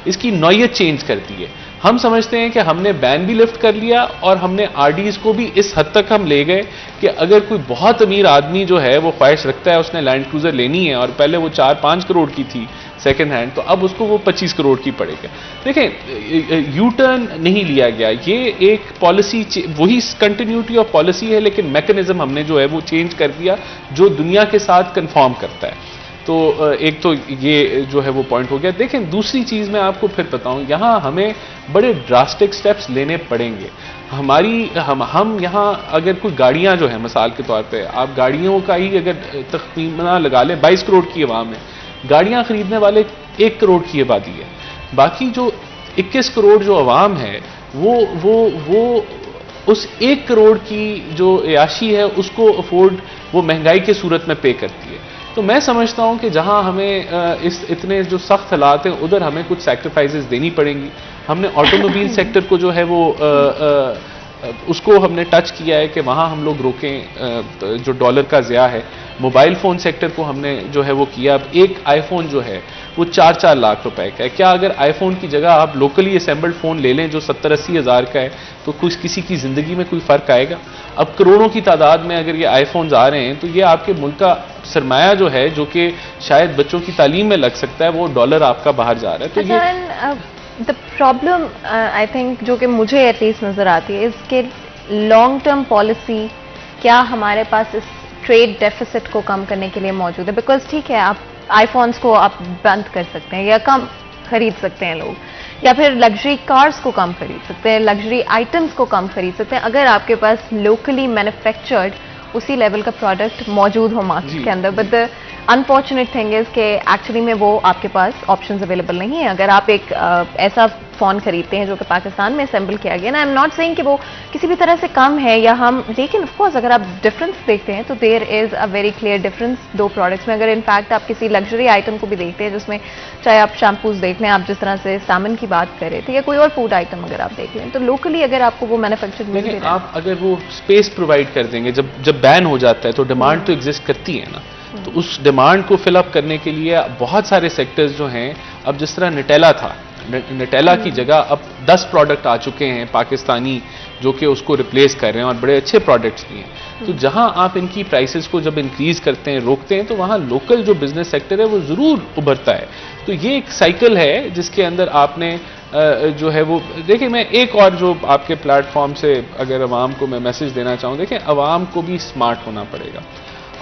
इसकी नौयत चेंज कर दी है। हम समझते हैं कि हमने बैन भी लिफ्ट कर लिया और हमने RDs को भी इस हद तक हम ले गए कि अगर कोई बहुत अमीर आदमी जो है वो ख्वाहिश रखता है, उसने लैंड क्रूजर लेनी है और पहले वो 4-5 करोड़ की थी सेकेंड हैंड, तो अब उसको वो 25 करोड़ की पड़ेगा। देखें, यू टर्न नहीं लिया गया, ये एक पॉलिसी, वही कंटिन्यूटी ऑफ पॉलिसी है, लेकिन मैकेनिज्म हमने जो है वो चेंज कर दिया जो दुनिया के साथ कंफॉर्म करता है। तो एक तो ये जो है वो पॉइंट हो गया। देखें, दूसरी चीज़ मैं आपको फिर बताऊं, यहाँ हमें बड़े ड्रास्टिक स्टेप्स लेने पड़ेंगे। हम यहाँ अगर कोई गाड़ियाँ जो है, मिसाल के तौर पे आप गाड़ियों का ही अगर तखमीना लगा लें, 22 करोड़ की आवाम है, गाड़ियाँ खरीदने वाले 1 करोड़ की आबादी है। बाकी जो 21 करोड़ जो आवाम है वो उस 1 करोड़ की जो अयाशी है उसको अफोर्ड वो महंगाई के सूरत में पे करती है। तो मैं समझता हूं कि जहां हमें इतने जो सख्त हालात हैं उधर हमें कुछ सैक्रिफाइसेस देनी पड़ेंगी। हमने ऑटोमोबाइल सेक्टर को जो है वो उसको हमने टच किया है कि वहां हम लोग रोकें जो डॉलर का ज़िया है। मोबाइल फ़ोन सेक्टर को हमने जो है वो किया। अब एक आईफोन जो है वो 4-4 लाख रुपए का है। क्या अगर आईफोन की जगह आप लोकली असेंबल्ड फ़ोन ले लें जो 70-80 हज़ार का है, तो कुछ किसी की ज़िंदगी में कोई फ़र्क आएगा? अब करोड़ों की तादाद में अगर ये आईफोन्स आ रहे हैं तो ये आपके मुल्क का सरमाया जो है, जो कि शायद बच्चों की तालीम में लग सकता है, वो डॉलर आपका बाहर जा रहा है। तो ये द प्रॉब्लम आई थिंक जो कि मुझे एटलीस्ट नज़र आती है, इसके लॉन्ग टर्म पॉलिसी क्या हमारे पास इस ट्रेड डेफिसिट को कम करने के लिए मौजूद है? बिकॉज ठीक है, आप आईफोन्स को आप बंद कर सकते हैं या कम खरीद सकते हैं लोग, या फिर लग्जरी कार्स को कम खरीद सकते हैं, लग्जरी आइटम्स को कम खरीद सकते हैं, अगर आपके पास लोकली मैन्युफैक्चर्ड उसी लेवल का प्रोडक्ट मौजूद हो मार्केट के अंदर। But the unfortunate thing is कि एक्चुअली में वो आपके पास ऑप्शंस अवेलेबल नहीं है। अगर आप एक ऐसा फ़ोन खरीदते हैं जो कि पाकिस्तान में असेंबल किया गया ना, आई एम नॉट सेइंग कि वो किसी भी तरह से कम है या हम, लेकिन ऑफ कोर्स अगर आप डिफरेंस देखते हैं तो there is a very clear difference दो प्रोडक्ट्स में। अगर इनफैक्ट आप किसी लग्जरी आइटम को भी देखते हैं, जिसमें चाहे आप शैम्पूज देख लें, आप जिस तरह से सामन की बात कर रहे थे, या कोई और फूड आइटम अगर आप देख लें, तो लोकली अगर आपको वो मैन्युफैक्चर्ड मिल रहा है, आप अगर वो स्पेस प्रोवाइड कर देंगे, जब बैन हो जाता है तो डिमांड तो एग्जिस्ट करती है ना, तो उस डिमांड को फिलअप करने के लिए बहुत सारे सेक्टर्स जो हैं, अब जिस तरह नटेला था, नटेला की जगह अब 10 प्रोडक्ट आ चुके हैं पाकिस्तानी जो कि उसको रिप्लेस कर रहे हैं और बड़े अच्छे प्रोडक्ट्स भी हैं। तो जहां आप इनकी प्राइसेस को जब इंक्रीज करते हैं, रोकते हैं, तो वहां लोकल जो बिजनेस सेक्टर है वो जरूर उभरता है। तो ये एक साइकिल है जिसके अंदर आपने जो है वो, देखिए मैं एक और जो आपके प्लेटफॉर्म से अगर अवाम को मैं मैसेज देना चाहूँ, देखें अवाम को भी स्मार्ट होना पड़ेगा।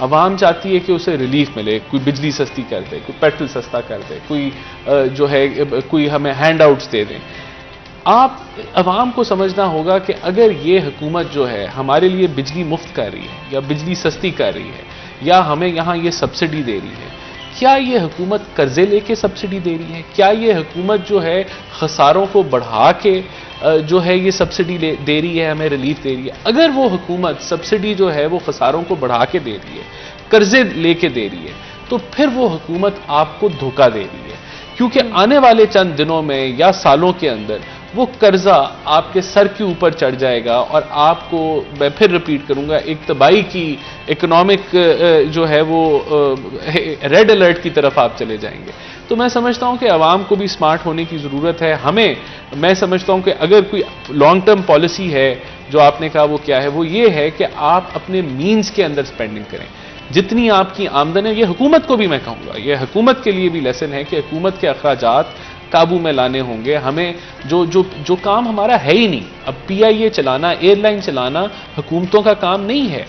अवाम चाहती है कि उसे रिलीफ मिले, कोई बिजली सस्ती कर दे, कोई पेट्रोल सस्ता कर दे, कोई जो है कोई हमें हैंड आउट्स दे दें। आप अवाम को समझना होगा कि अगर ये हुकूमत जो है हमारे लिए बिजली मुफ्त कर रही है या बिजली सस्ती कर रही है या हमें यहाँ ये सब्सिडी दे रही है, क्या ये हुकूमत कर्जे लेके सब्सिडी दे रही है? क्या ये हुकूमत जो है खसारों को बढ़ा के जो है ये सब्सिडी दे रही है, हमें रिलीफ दे रही है? अगर वो हुकूमत सब्सिडी जो है वो खसारों को बढ़ा के दे रही है, कर्जे लेके दे रही है, तो फिर वो हुकूमत आपको धोखा दे रही है, क्योंकि आने वाले चंद दिनों में या सालों के अंदर वो कर्जा आपके सर के ऊपर चढ़ जाएगा और आपको, मैं फिर रिपीट करूंगा, एक तबाही की इकोनॉमिक जो है वो रेड अलर्ट की तरफ आप चले जाएंगे। तो मैं समझता हूं कि आवाम को भी स्मार्ट होने की ज़रूरत है। हमें, मैं समझता हूं कि अगर कोई लॉन्ग टर्म पॉलिसी है जो आपने कहा, वो क्या है? वो ये है कि आप अपने मीन्स के अंदर स्पेंडिंग करें। जितनी आपकी आमदन है, ये हुकूमत को भी मैं कहूँगा, ये हुकूमत के लिए भी लेसन है कि हुकूमत के अखराजात काबू में लाने होंगे, हमें जो जो जो काम हमारा है ही नहीं। अब PIA चलाना, एयरलाइन चलाना हुकूमतों का काम नहीं है,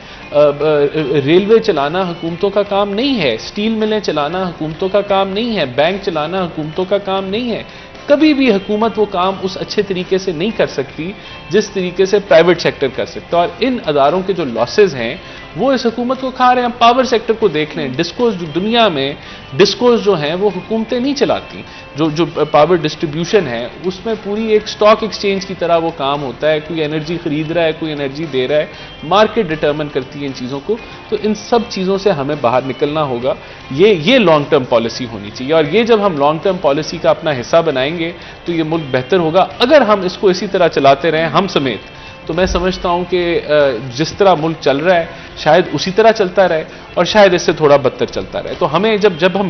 रेलवे चलाना हुकूमतों का काम नहीं है, स्टील मिलें चलाना हुकूमतों का काम नहीं है, बैंक चलाना हुकूमतों का काम नहीं है। कभी भी हुकूमत वो काम उस अच्छे तरीके से नहीं कर सकती जिस तरीके से प्राइवेट सेक्टर कर सकता है, और इन अदारों के जो लॉसेज हैं वो इस हुकूमत को खा रहे हैं। पावर सेक्टर को देख लें, डिस्कोज दुनिया में डिस्कोज जो हैं वो हुकूमतें नहीं चलाती। जो पावर डिस्ट्रीब्यूशन है उसमें पूरी एक स्टॉक एक्सचेंज की तरह वो काम होता है, कोई एनर्जी खरीद रहा है, कोई एनर्जी दे रहा है, मार्केट डिटर्मिन करती है इन चीज़ों को। तो इन सब चीज़ों से हमें बाहर निकलना होगा। ये लॉन्ग टर्म पॉलिसी होनी चाहिए, और ये जब हम लॉन्ग टर्म पॉलिसी का अपना हिस्सा बनाएंगे तो ये मुल्क बेहतर होगा। अगर हम इसको इसी तरह चलाते रहें, हम समेत, तो मैं समझता हूं कि जिस तरह मुल्क चल रहा है शायद उसी तरह चलता रहे, और शायद इससे थोड़ा बदतर चलता रहे। तो हमें जब हम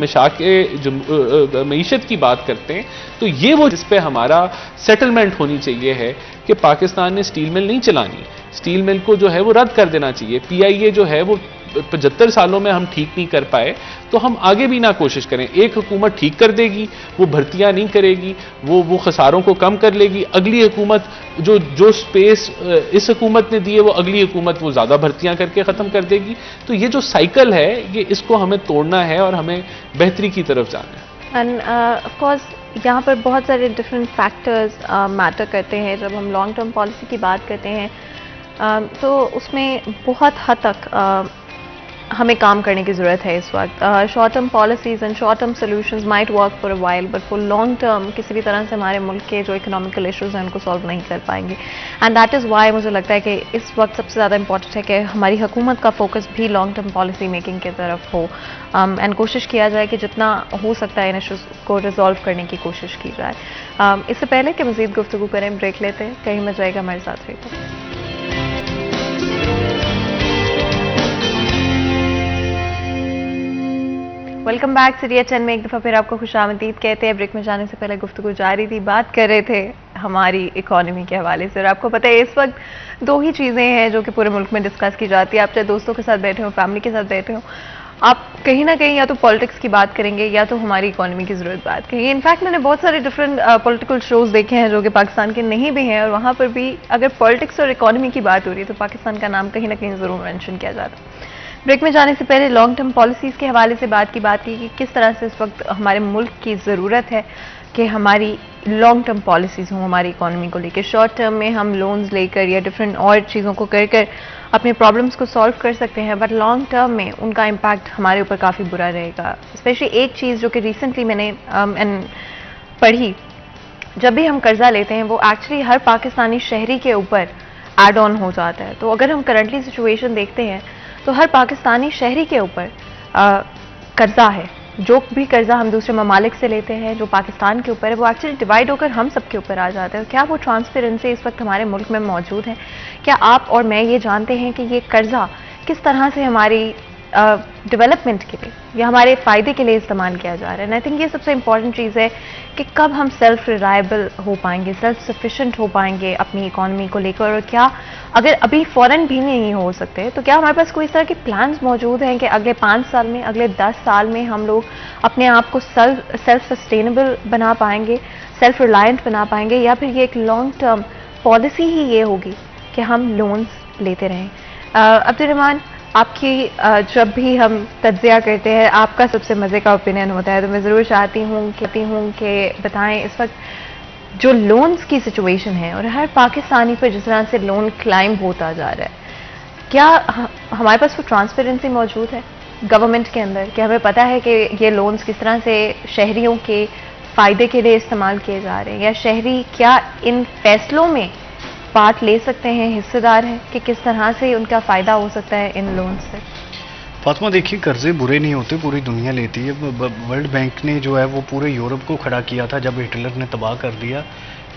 मईशत की बात करते हैं तो ये वो जिस पे हमारा सेटलमेंट होनी चाहिए है कि पाकिस्तान ने स्टील मिल नहीं चलानी, स्टील मिल को जो है वो रद्द कर देना चाहिए। PIA जो है वो 75 सालों में हम ठीक नहीं कर पाए, तो हम आगे भी ना कोशिश करें। एक हुकूमत ठीक कर देगी, वो भर्तियां नहीं करेगी, वो खसारों को कम कर लेगी। अगली हुकूमत जो स्पेस इस हुकूमत ने दी है, वो अगली हुकूमत वो ज्यादा भर्तियां करके खत्म कर देगी। तो ये जो साइकिल है, ये इसको हमें तोड़ना है और हमें बेहतरी की तरफ जाना है। एंड ऑफ कोर्स यहाँ पर बहुत सारे डिफरेंट फैक्टर्स मैटर करते हैं। जब हम लॉन्ग टर्म पॉलिसी की बात करते हैं तो उसमें बहुत हद तक हमें काम करने की ज़रूरत है इस वक्त। Short term policies and short term solutions might work for a while, but for long term किसी भी तरह से हमारे मुल्क के जो इकोनॉमिकल इश्यूज हैं उनको सॉल्व नहीं कर पाएंगे। एंड दैट इज़ वाई मुझे लगता है कि इस वक्त सबसे ज़्यादा इंपॉर्टेंट है कि हमारी हुकूमत का फोकस भी लॉन्ग टर्म पॉलिसी मेकिंग की तरफ हो, एंड कोशिश किया जाए कि जितना हो सकता है इन इश्यूज़ को रिजॉल्व करने की कोशिश की जाए। इससे पहले कि मज़ीद गुफ्तगू करें, ब्रेक लेते हैं, कहीं मत जाएगा, हमारे साथ रहिएगा। Welcome back. सीरिया चैनल में एक दफ़ा फिर आपको खुशामदीद कहते हैं। ब्रेक में जाने से पहले गुफ्तगू जारी थी, बात कर रहे थे हमारी इकॉनमी के हवाले से, और आपको पता है इस वक्त दो ही चीज़ें हैं जो कि पूरे मुल्क में डिस्कस की जाती है। आप चाहे दोस्तों के साथ बैठे हो, फैमिली के साथ बैठे हो, आप कहीं ना कहीं या तो पॉलिटिक्स की बात करेंगे या तो हमारी इकॉनमी की ज़रूरत बात करेंगे। इनफैक्ट मैंने बहुत सारे डिफरेंट पॉलिटिकल शोज़ देखे हैं जो कि पाकिस्तान के नहीं भी हैं, और वहाँ पर भी अगर पॉलिटिक्स और इकॉनमी की बात हो रही है तो पाकिस्तान का नाम कहीं ना कहीं ज़रूर मेंशन किया जाता है। ब्रेक में जाने से पहले लॉन्ग टर्म पॉलिसीज़ के हवाले से बात की कि किस तरह से इस वक्त हमारे मुल्क की ज़रूरत है कि हमारी लॉन्ग टर्म पॉलिसीज़ हों हमारी इकॉनमी को लेकर। शॉर्ट टर्म में हम लोन्स लेकर या डिफरेंट और चीज़ों को कर अपने प्रॉब्लम्स को सॉल्व कर सकते हैं, बट लॉन्ग टर्म में उनका इम्पैक्ट हमारे ऊपर काफ़ी बुरा रहेगा। स्पेशली एक चीज़ जो कि रिसेंटली मैंने पढ़ी, जब भी हम कर्जा लेते हैं वो एक्चुअली हर पाकिस्तानी शहरी के ऊपर एड ऑन हो जाता है। तो अगर हम करंटली सिचुएशन देखते हैं तो हर पाकिस्तानी शहरी के ऊपर कर्जा है। जो भी कर्जा हम दूसरे ममालिक से लेते हैं जो पाकिस्तान के ऊपर है, वो एक्चुअली डिवाइड होकर हम सब के ऊपर आ जाता है। क्या वो ट्रांसपेरेंसी इस वक्त हमारे मुल्क में मौजूद है? क्या आप और मैं ये जानते हैं कि ये कर्जा किस तरह से हमारी डेवलपमेंट के लिए या हमारे फ़ायदे के लिए इस्तेमाल किया जा रहा है? आई थिंक ये सबसे इंपॉर्टेंट चीज़ है कि कब हम सेल्फ रिलायबल हो पाएंगे, सेल्फ सफिशेंट हो पाएंगे अपनी इकॉनमी को लेकर, और क्या अगर अभी फ़ौरन भी नहीं हो सकते तो क्या हमारे पास कोई इस तरह के प्लान्स मौजूद हैं कि अगले 5 साल में, अगले 10 साल में हम लोग अपने आप को सेल्फ सस्टेनेबल बना पाएंगे, सेल्फ रिलायंट बना पाएंगे, या फिर ये एक लॉन्ग टर्म पॉलिसी ही ये होगी कि हम लोन्स लेते रहें? अब्दुर्रहमान, आपकी जब भी हम तज्जिया करते हैं आपका सबसे मज़े का ओपिनियन होता है, तो मैं ज़रूर चाहती हूँ कि बताएं इस वक्त जो लोन्स की सिचुएशन है और हर पाकिस्तानी पर जिस तरह से लोन क्लाइम होता जा रहा है, क्या हमारे पास वो ट्रांसपेरेंसी मौजूद है गवर्नमेंट के अंदर कि हमें पता है कि ये लोन्स किस तरह से शहरियों के फ़ायदे के लिए इस्तेमाल किए जा रहे हैं, या शहरी क्या इन फैसलों में पार्ट ले सकते हैं, हिस्सेदार हैं कि किस तरह से उनका फ़ायदा हो सकता है इन लोन से? फातिमा, देखिए, कर्जे बुरे नहीं होते, पूरी दुनिया लेती है। वर्ल्ड बैंक ने जो है वो पूरे यूरोप को खड़ा किया था जब हिटलर ने तबाह कर दिया।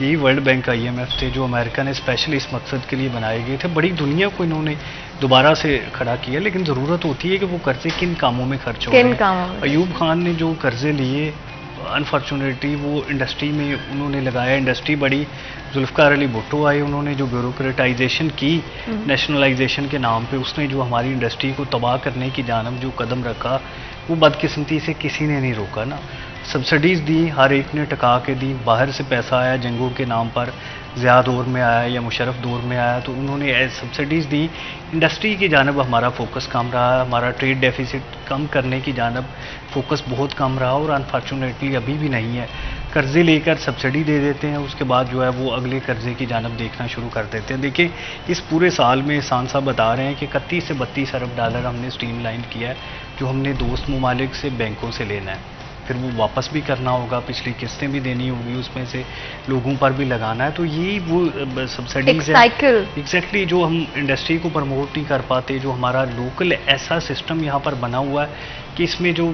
यही वर्ल्ड बैंक, IMF थे जो अमेरिका ने स्पेशली इस मकसद के लिए बनाए गए थे। बड़ी दुनिया को इन्होंने दोबारा से खड़ा किया, लेकिन ज़रूरत होती है कि वो कर्जे किन कामों में खर्च हो रहे हैं। अयूब खान ने जो कर्जे लिए, अनफॉर्चुनेटली वो इंडस्ट्री में उन्होंने लगाया, इंडस्ट्री बड़ी। जुल्फ़िकार अली भुट्टो आए, उन्होंने जो ब्यूरोक्रेटाइजेशन की नेशनलाइजेशन के नाम पे, उसने जो हमारी इंडस्ट्री को तबाह करने की जानब जो कदम रखा, वो बदकिस्मती से किसी ने नहीं रोका ना। सब्सिडीज़ दी, हर एक ने टका के दी, बाहर से पैसा आया जंगों के नाम पर, ज़िया दौर में आया या मुशर्रफ दौर में आया, तो उन्होंने सब्सिडीज़ दी। इंडस्ट्री की जानब हमारा फोकस कम रहा, हमारा ट्रेड डेफिसिट कम करने की जानब फोकस बहुत कम रहा, और अनफॉर्चुनेटली अभी भी नहीं है। कर्जे लेकर सब्सिडी दे देते हैं, उसके बाद जो है वो अगले कर्जे की जानब देखना शुरू कर देते हैं। देखिए, इस पूरे साल में एहसान साहब बता रहे हैं कि 31 से 32 अरब डॉलर हमने स्ट्रीम लाइन किया है, जो हमने दोस्त ममालिक से, बैंकों से लेना है, फिर वो वापस भी करना होगा, पिछली किस्तें भी देनी होगी, उसमें से लोगों पर भी लगाना है। तो ये वो सब्सिडीज है एग्जैक्टली जो हम इंडस्ट्री को प्रमोट नहीं कर पाते, जो हमारा लोकल ऐसा सिस्टम यहाँ पर बना हुआ है कि इसमें जो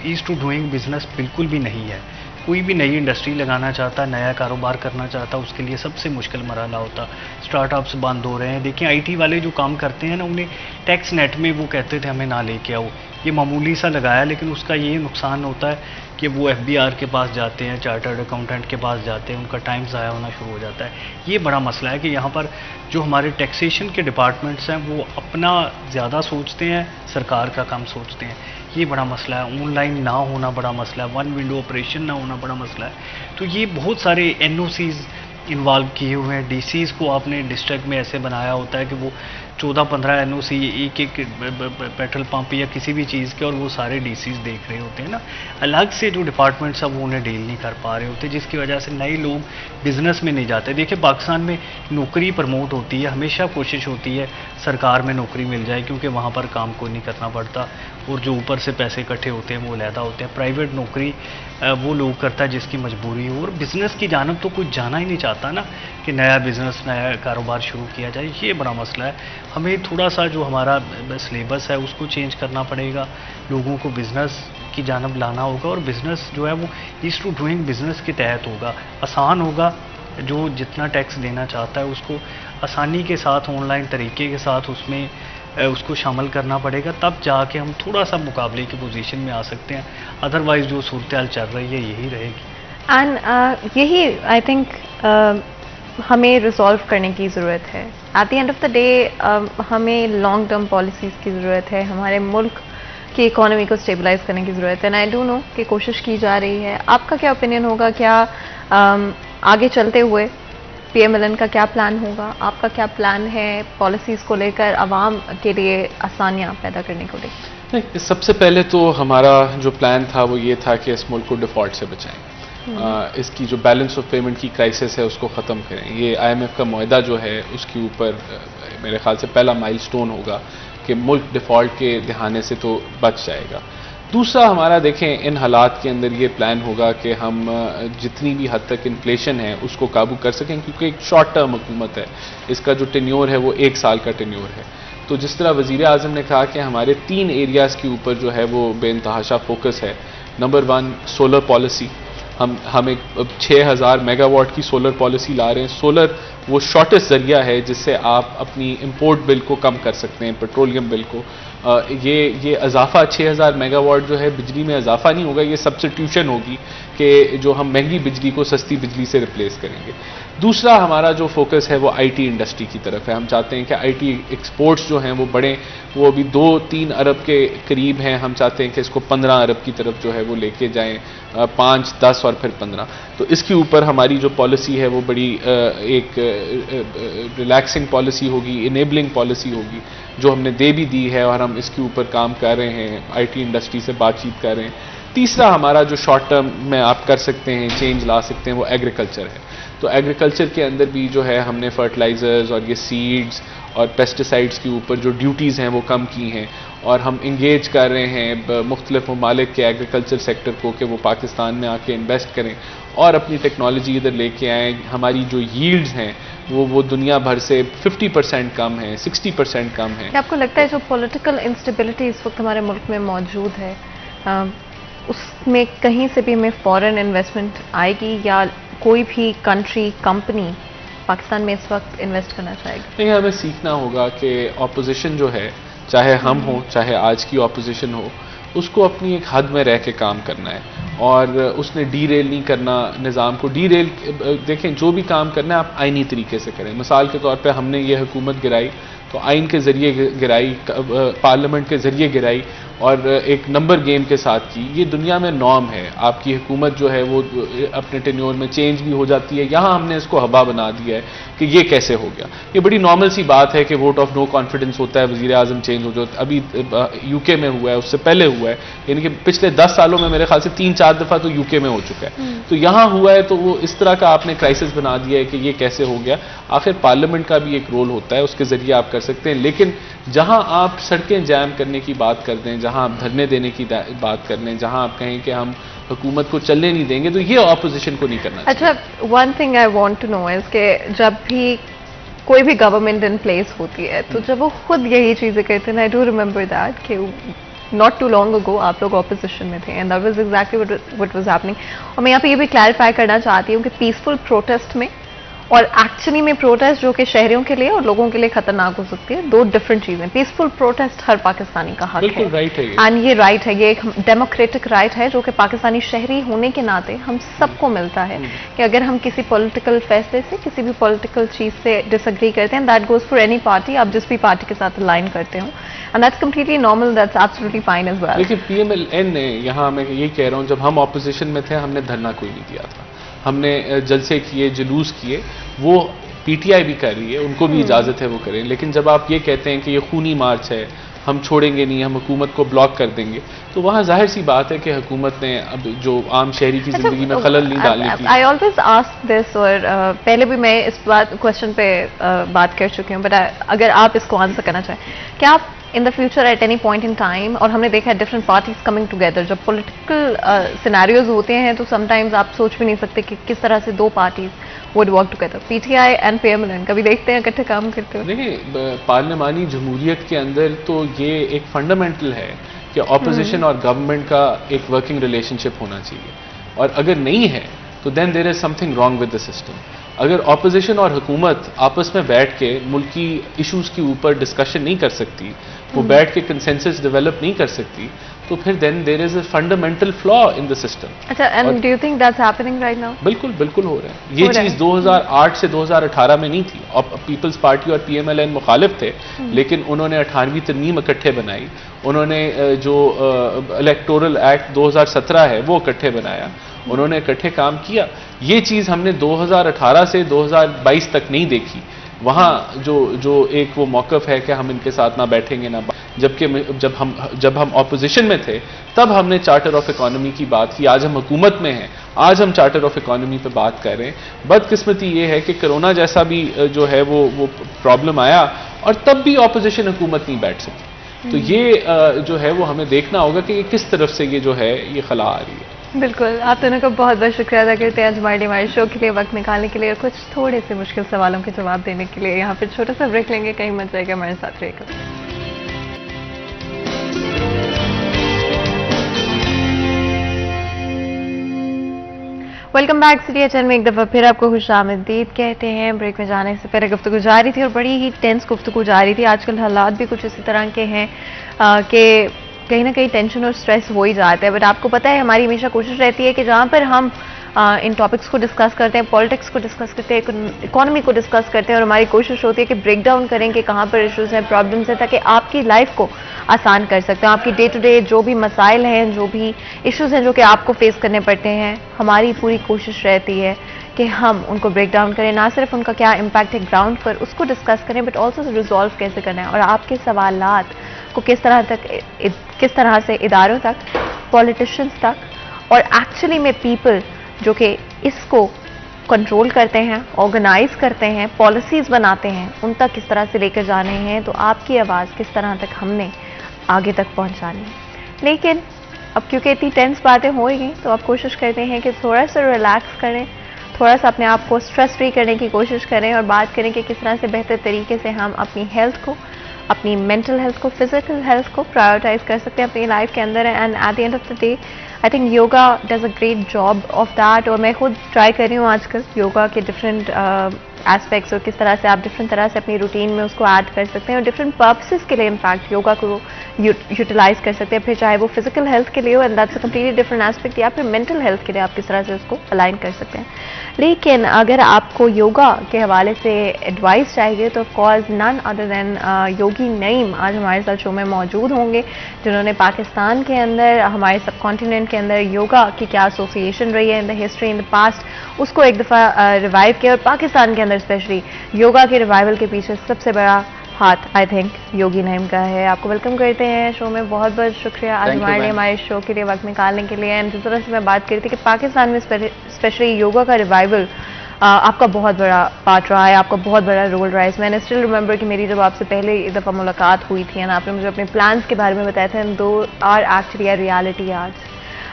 ईज टू डूइंग बिजनेस बिल्कुल भी नहीं है। कोई भी नई इंडस्ट्री लगाना चाहता, नया कारोबार करना चाहता, उसके लिए सबसे मुश्किल मरहला होता। स्टार्टअप्स बंद हो रहे हैं। देखिए, आईटी वाले जो काम करते हैं ना, उन्हें टैक्स नेट में वो कहते थे हमें ना लेके आओ, ये मामूली सा लगाया, लेकिन उसका ये नुकसान होता है कि वो एफबीआर के पास जाते हैं, चार्टर्ड अकाउंटेंट के पास जाते हैं, उनका टाइम ज़ाया होना शुरू हो जाता है। ये बड़ा मसला है कि यहाँ पर जो हमारे टैक्सेशन के डिपार्टमेंट्स हैं वो अपना ज़्यादा सोचते हैं, सरकार का कम सोचते हैं। ये बड़ा मसला है। ऑनलाइन ना होना बड़ा मसला है, वन विंडो ऑपरेशन ना होना बड़ा मसला है। तो ये बहुत सारे एनओसीज इन्वॉल्व किए हुए हैं। डीसीज को आपने डिस्ट्रिक्ट में ऐसे बनाया होता है कि वो 14-15 एनओसी एक एक पेट्रोल पंप या किसी भी चीज़ के, और वो सारे डीसीज देख रहे होते हैं ना। अलग से जो डिपार्टमेंट्स हैं वो उन्हें डील नहीं कर पा रहे होते, जिसकी वजह से नए लोग बिजनेस में नहीं जाते। देखिए, पाकिस्तान में नौकरी प्रमोट होती है, हमेशा कोशिश होती है सरकार में नौकरी मिल जाए, क्योंकि वहाँ पर काम को नहीं करना पड़ता, और जो ऊपर से पैसे इकट्ठे होते हैं वो अलहदा होते हैं। प्राइवेट नौकरी वो लोग करता है जिसकी मजबूरी हो, और बिज़नेस की जानब तो कोई जाना ही नहीं चाहता ना, कि नया बिज़नेस, नया कारोबार शुरू किया जाए। ये बड़ा मसला है। हमें थोड़ा सा जो हमारा सिलेबस है उसको चेंज करना पड़ेगा, लोगों को बिज़नेस की जानब लाना होगा, और बिज़नेस जो है वो ईज टू डूइंग बिज़नेस के तहत होगा, आसान होगा। जो जितना टैक्स देना चाहता है उसको आसानी के साथ, ऑनलाइन तरीके के साथ उसमें उसको शामिल करना पड़ेगा, तब जाके हम थोड़ा सा मुकाबले की पोजीशन में आ सकते हैं। अदरवाइज़ जो सूरत हाल चल रही है यही रहेगी। एंड यही आई थिंक हमें रिजॉल्व करने की ज़रूरत है। At the end of the day हमें लॉन्ग टर्म पॉलिसीज़ की ज़रूरत है, हमारे मुल्क की इकोनॉमी को स्टेबलाइज करने की ज़रूरत है। एंड आई डू नो कि कोशिश की जा रही है। आपका क्या ओपिनियन होगा? क्या आगे चलते हुए पीएमएलएन का क्या प्लान होगा? आपका क्या प्लान है पॉलिसीज़ को लेकर, आवाम के लिए आसानियाँ पैदा करने को लेकर? सबसे पहले तो हमारा जो प्लान था वो ये था कि इस मुल्क को डिफ़ॉल्ट से बचाएं। इसकी जो बैलेंस ऑफ पेमेंट की क्राइसिस है उसको ख़त्म करें। ये आईएमएफ का मुआहदा जो है उसके ऊपर मेरे ख्याल से पहला माइलस्टोन होगा कि मुल्क डिफ़ॉल्ट के दहाने से तो बच जाएगा। दूसरा हमारा देखें, इन हालात के अंदर ये प्लान होगा कि हम जितनी भी हद तक इन्फ्लेशन है उसको काबू कर सकें, क्योंकि एक शॉर्ट टर्म हुकूमत है, इसका जो टेन्योर है वो 1 साल का टेन्योर है। तो जिस तरह वज़ीर आज़म ने कहा कि हमारे 3 एरियाज़ के ऊपर जो है वो बेइंतहाशा फोकस है। नंबर 1 सोलर पॉलिसी, हम एक 6000 मेगावाट की सोलर पॉलिसी ला रहे हैं। सोलर वो शॉर्टेस्ट जरिया है जिससे आप अपनी इंपोर्ट बिल को कम कर सकते हैं, पेट्रोलियम बिल को। ये इजाफा 6000 मेगावाट जो है बिजली में इजाफा नहीं होगा, ये सब्स्टिट्यूशन होगी कि जो हम महंगी बिजली को सस्ती बिजली से रिप्लेस करेंगे। दूसरा हमारा जो फोकस है वो आईटी इंडस्ट्री की तरफ है। हम चाहते हैं कि आईटी एक्सपोर्ट्स जो हैं वो बढ़ें, वो अभी 2-3 अरब के करीब हैं। हम चाहते हैं कि इसको 15 अरब की तरफ जो है वो लेके जाएं, 5, 10 और फिर 15। तो इसके ऊपर हमारी जो पॉलिसी है वो बड़ी एक रिलैक्सिंग पॉलिसी होगी, इनेबलिंग पॉलिसी होगी, जो हमने दे भी दी है, और हम इसके ऊपर काम कर रहे हैं, आईटी इंडस्ट्री से बातचीत कर रहे हैं। तीसरा हमारा जो शॉर्ट टर्म में आप कर सकते हैं, चेंज ला सकते हैं, वो एग्रीकल्चर है। तो एग्रीकल्चर के अंदर भी जो है हमने फर्टिलाइज़र्स और ये सीड्स और पेस्टिसाइड्स के ऊपर जो ड्यूटीज़ हैं वो कम की हैं, और हम इंगेज कर रहे हैं मुख्तलिफ ममालिक के एग्रीकल्चर सेक्टर को कि वो पाकिस्तान में आके इन्वेस्ट करें और अपनी टेक्नोलॉजी इधर लेके आएँ। हमारी जो यील्ड्स हैं वो दुनिया भर से 50% कम है, 60% कम है। क्या आपको लगता है जो पॉलिटिकल इंस्टेबिलिटी इस वक्त हमारे मुल्क में मौजूद है, उसमें कहीं से भी हमें फॉरेन इन्वेस्टमेंट आएगी, या कोई भी कंट्री, कंपनी पाकिस्तान में इस वक्त इन्वेस्ट करना चाहेगी? नहीं, हमें सीखना होगा कि ऑपोजिशन जो है, चाहे हम हो चाहे आज की ऑपोजिशन हो, उसको अपनी एक हद में रह के काम करना है, और उसने डीरेल नहीं करना निज़ाम को। डीरेल देखें, जो भी काम करना है आप आइनी तरीके से करें। मिसाल के तौर पे हमने ये हुकूमत गिराई तो आइन के ज़रिए गिराई, पार्लियामेंट के ज़रिए गिराई, और एक नंबर गेम के साथ की, ये दुनिया में नॉर्म है। आपकी हुकूमत जो है वो अपने टेन्योर में चेंज भी हो जाती है। यहाँ हमने इसको हवा बना दिया है कि ये कैसे हो गया। ये बड़ी नॉर्मल सी बात है कि वोट ऑफ नो कॉन्फिडेंस होता है, वजीर आजम चेंज हो जाता है। अभी यूके में हुआ है, उससे पहले हुआ है, यानी कि पिछले 10 सालों में मेरे ख्याल से 3-4 दफा तो यूके में हो चुका है। तो यहाँ हुआ है, तो वो इस तरह का आपने क्राइसिस बना दिया है कि ये कैसे हो गया। आखिर पार्लियामेंट का भी एक रोल होता है, उसके जरिए आप कर सकते हैं। लेकिन जहां आप सड़कें जैम करने की बात कर दें, जहां आप धरने देने की बात कर लें, जहां आप कहें कि हम हुकूमत को चलने नहीं देंगे, तो ये ऑपोजिशन को नहीं करना चाहिए। अच्छा, one thing I want to know is कि जब भी कोई भी गवर्नमेंट इन प्लेस होती है तो जब वो खुद यही चीजें करते हैं, आई डू रिमेंबर दैट कि नॉट टू लॉन्ग अगो आप लोग ऑपोजिशन में थे and that was exactly what was happening. और मैं यहाँ पे ये भी क्लैरिफाई करना चाहती हूँ कि पीसफुल प्रोटेस्ट में और एक्चुअली में प्रोटेस्ट जो कि शहरियों के लिए और लोगों के लिए खतरनाक हो सकती है, दो डिफरेंट चीजें। पीसफुल प्रोटेस्ट हर पाकिस्तानी का हक है, राइट है, एंड ये राइट है, ये एक डेमोक्रेटिक राइट है जो कि पाकिस्तानी शहरी होने के नाते हम सबको मिलता है कि अगर हम किसी पॉलिटिकल फैसले से, किसी भी पॉलिटिकल चीज से डिसएग्री करते हैं, that goes for any party, आप जिस भी पार्टी के साथ अलाइन करते हो, and that's completely normal, that's absolutely fine as well. लेकिन पीएमएलएन ने, यहाँ मैं ये कह रहा हूँ, जब हम ऑपोजिशन में थे हमने धरना कोई नहीं दिया था, हमने जलसे किए, जुलूस किए, वो पीटीआई भी कर रही है, उनको भी इजाजत है वो करें। लेकिन जब आप ये कहते हैं कि ये खूनी मार्च है, हम छोड़ेंगे नहीं, हम हुकूमत को ब्लॉक कर देंगे, तो वहाँ जाहिर सी बात है कि हुकूमत ने अब जो आम शहरी की जिंदगी में खलल नहीं डालने की। आई ऑलवेज आस्क दिस, और पहले भी मैं इस क्वेश्चन पे बात कर चुकी हूँ, बट अगर आप इसको आंसर करना चाहें, क्या आप in the future at any point in time, और हमने देखा है डिफरेंट पार्टीज कमिंग टुगेदर, जब पॉलिटिकल सिनेरियोज होते हैं तो समटाइम्स आप सोच भी नहीं सकते कि किस तरह से दो parties would work together, PTI and PMLN, कभी देखते हैं इकट्ठे काम करते हुए? देखिए, पार्लियामानी जमहूरियत के अंदर तो ये एक फंडामेंटल है कि ऑपोजिशन और गवर्नमेंट का एक वर्किंग रिलेशनशिप होना चाहिए, और अगर नहीं है तो then there is something wrong with the system. अगर ऑपोजिशन और हुकूमत आपस में बैठ के मुल्की इश्यूज के ऊपर डिस्कशन नहीं कर सकती, वो बैठ के कंसेंसस डेवलप नहीं कर सकती, तो फिर then there is a fundamental flaw in the system. अच्छा, and do you think that's happening right now? बिल्कुल बिल्कुल हो रहा है। ये चीज 2008 से 2018 में नहीं थी, और पीपल्स पार्टी और पीएमएलएन मुखालिफ थे, लेकिन उन्होंने 18वीं तरमीम इकट्ठे बनाई, उन्होंने जो इलेक्टोरल एक्ट 2017 है वो इकट्ठे बनाया, उन्होंने इकट्ठे काम किया। ये चीज हमने 2018 से 2022 तक नहीं देखी। वहाँ जो एक वो मौकफ है कि हम इनके साथ ना बैठेंगे ना, जबकि जब हम ऑपोजिशन में थे तब हमने चार्टर ऑफ इकोनॉमी की बात की। आज हम हुकूमत में हैं, आज हम चार्टर ऑफ इकोनॉमी पे बात कर रहे हैं। बदकिस्मती ये है कि कोरोना जैसा भी जो है वो प्रॉब्लम आया, और तब भी ऑपोजिशन हुकूमत नहीं बैठ सकी। तो ये जो है वो हमें देखना होगा कि किस तरफ से ये जो है ये खला आ रही है। बिल्कुल, आप दोनों का बहुत बहुत शुक्रिया अदा करते हैं आज हमारे शो के लिए वक्त निकालने के लिए, और कुछ थोड़े से मुश्किल सवालों के जवाब देने के लिए। यहाँ पे छोटा सा ब्रेक लेंगे, कहीं मत जाएगा, हमारे साथ रहेगा। वेलकम बैक CTHN में एक दफ़ा फिर आपको खुशामदीद कहते हैं। ब्रेक में जाने से पहले गुफ्तगू जारी थी, और बड़ी ही टेंस गुफ्तगू जारी थी। आजकल हालात भी कुछ इसी तरह के हैं कि कहीं ना कहीं टेंशन और स्ट्रेस हो ही जाता है। बट आपको पता है, हमारी हमेशा कोशिश रहती है कि जहाँ पर हम इन टॉपिक्स को डिस्कस करते हैं, पॉलिटिक्स को डिस्कस करते हैं, इकोनॉमी को डिस्कस करते हैं, और हमारी कोशिश होती है कि ब्रेक डाउन करें कि कहाँ पर इश्यूज हैं, प्रॉब्लम्स हैं, ताकि आपकी लाइफ को आसान कर सकते हैं। आपकी डे टू डे जो भी मसाइल हैं, जो भी इश्यूज हैं जो कि आपको फेस करने पड़ते हैं, हमारी पूरी कोशिश रहती है कि हम उनको ब्रेक डाउन करें, ना सिर्फ उनका क्या इम्पैक्ट है ग्राउंड पर उसको डिस्कस करें, बट ऑल्सो रिजॉल्व कैसे करना है, और आपके सवालात को किस तरह से इदारों तक, पॉलिटिशियंस तक, और एक्चुअली में पीपल जो कि इसको कंट्रोल करते हैं, ऑर्गेनाइज करते हैं, पॉलिसीज बनाते हैं, उन तक किस तरह से लेकर जाने हैं। तो आपकी आवाज़ किस तरह तक हमने आगे तक पहुंचानी है। लेकिन अब क्योंकि इतनी टेंस बातें हो गई, तो आप कोशिश करते हैं कि थोड़ा सा रिलैक्स करें, थोड़ा सा अपने आप को स्ट्रेस फ्री करने की कोशिश करें, और बात करें कि किस तरह से बेहतर तरीके से हम अपनी हेल्थ को, अपनी मेंटल हेल्थ को, फिजिकल हेल्थ को प्रायोरिटाइज कर सकते हैं अपनी लाइफ के अंदर। And at the end of the day I think yoga does a great job of that, और मैं खुद ट्राई कर रही हूँ आजकल योगा के डिफरेंट एस्पेक्ट्स, और किस तरह से आप डिफरेंट तरह से अपनी रूटीन में उसको ऐड कर सकते हैं, और डिफरेंट पर्पसेस के लिए इनफैक्ट योगा को यूटिलाइज कर सकते हैं, फिर चाहे वो फिजिकल हेल्थ के लिए हो, and that's a completely different aspect, या फिर मेंटल हेल्थ के लिए आप किस तरह से उसको अलाइन कर सकते हैं। लेकिन अगर आपको योगा के हवाले से एडवाइस चाहिए तो ऑफकोर्स नन अदर देन योगी नईम आज हमारे साथ शो में मौजूद होंगे, जिन्होंने पाकिस्तान के अंदर, हमारे सब कॉन्टिनेंट के अंदर योगा की क्या एसोसिएशन रही है in the history, in the past, उसको एक दफ़ा रिवाइव किया। और पाकिस्तान के अंदर स्पेशली योगा के रिवाइवल के पीछे सबसे बड़ा हाथ आई थिंक योगी नईम का है। आपको वेलकम करते हैं शो में, बहुत बहुत शुक्रिया आज हमारे लिए, हमारे शो के लिए वक्त निकालने के लिए। एंड जिस तरह से मैं बात करती कि पाकिस्तान में स्पेशली योगा का रिवाइवल आपका बहुत बड़ा पार्ट रहा है, आपका बहुत बड़ा रोल रहा है। मैंने स्टिल रिमेंबर कि मेरी जब आपसे पहले एक दफ़ा मुलाकात हुई थी एंड आपने मुझे अपने प्लान्स के बारे में बताया था, एंड दो आर एक्चुअली अ रियलिटी आज,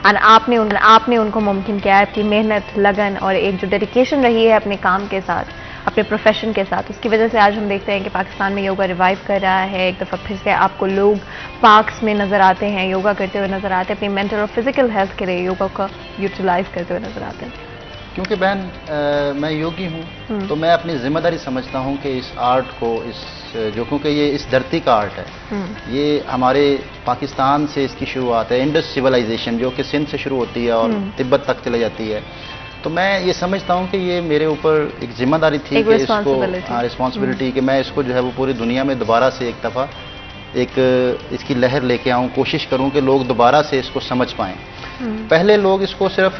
एंड आपने उनको मुमकिन किया है। आपकी मेहनत, लगन और एक जो डेडिकेशन रही है अपने काम के साथ, अपने प्रोफेशन के साथ, उसकी वजह से आज हम देखते हैं कि पाकिस्तान में योगा रिवाइव कर रहा है। एक दफ़ा फिर से आपको लोग पार्क्स में नज़र आते हैं, योगा करते हुए नज़र आते हैं, अपनी मेंटल और फिजिकल हेल्थ के लिए योगा का यूटिलाइज करते हुए नज़र आते हैं। क्योंकि बहन मैं योगी हूँ तो मैं अपनी जिम्मेदारी समझता हूँ कि इस आर्ट को, जो क्योंकि ये इस धरती का आर्ट है, ये हमारे पाकिस्तान से इसकी शुरुआत है, इंडस सिविलाइजेशन जो कि सिंध से शुरू होती है और तिब्बत तक चले जाती है। तो मैं ये समझता हूँ कि ये मेरे ऊपर एक जिम्मेदारी थी कि इसको रिस्पॉन्सिबिलिटी कि मैं इसको जो है वो पूरी दुनिया में दोबारा से एक दफ़ा इसकी लहर लेके आऊँ, कोशिश करूँ कि लोग दोबारा से इसको समझ पाएँ। पहले लोग इसको सिर्फ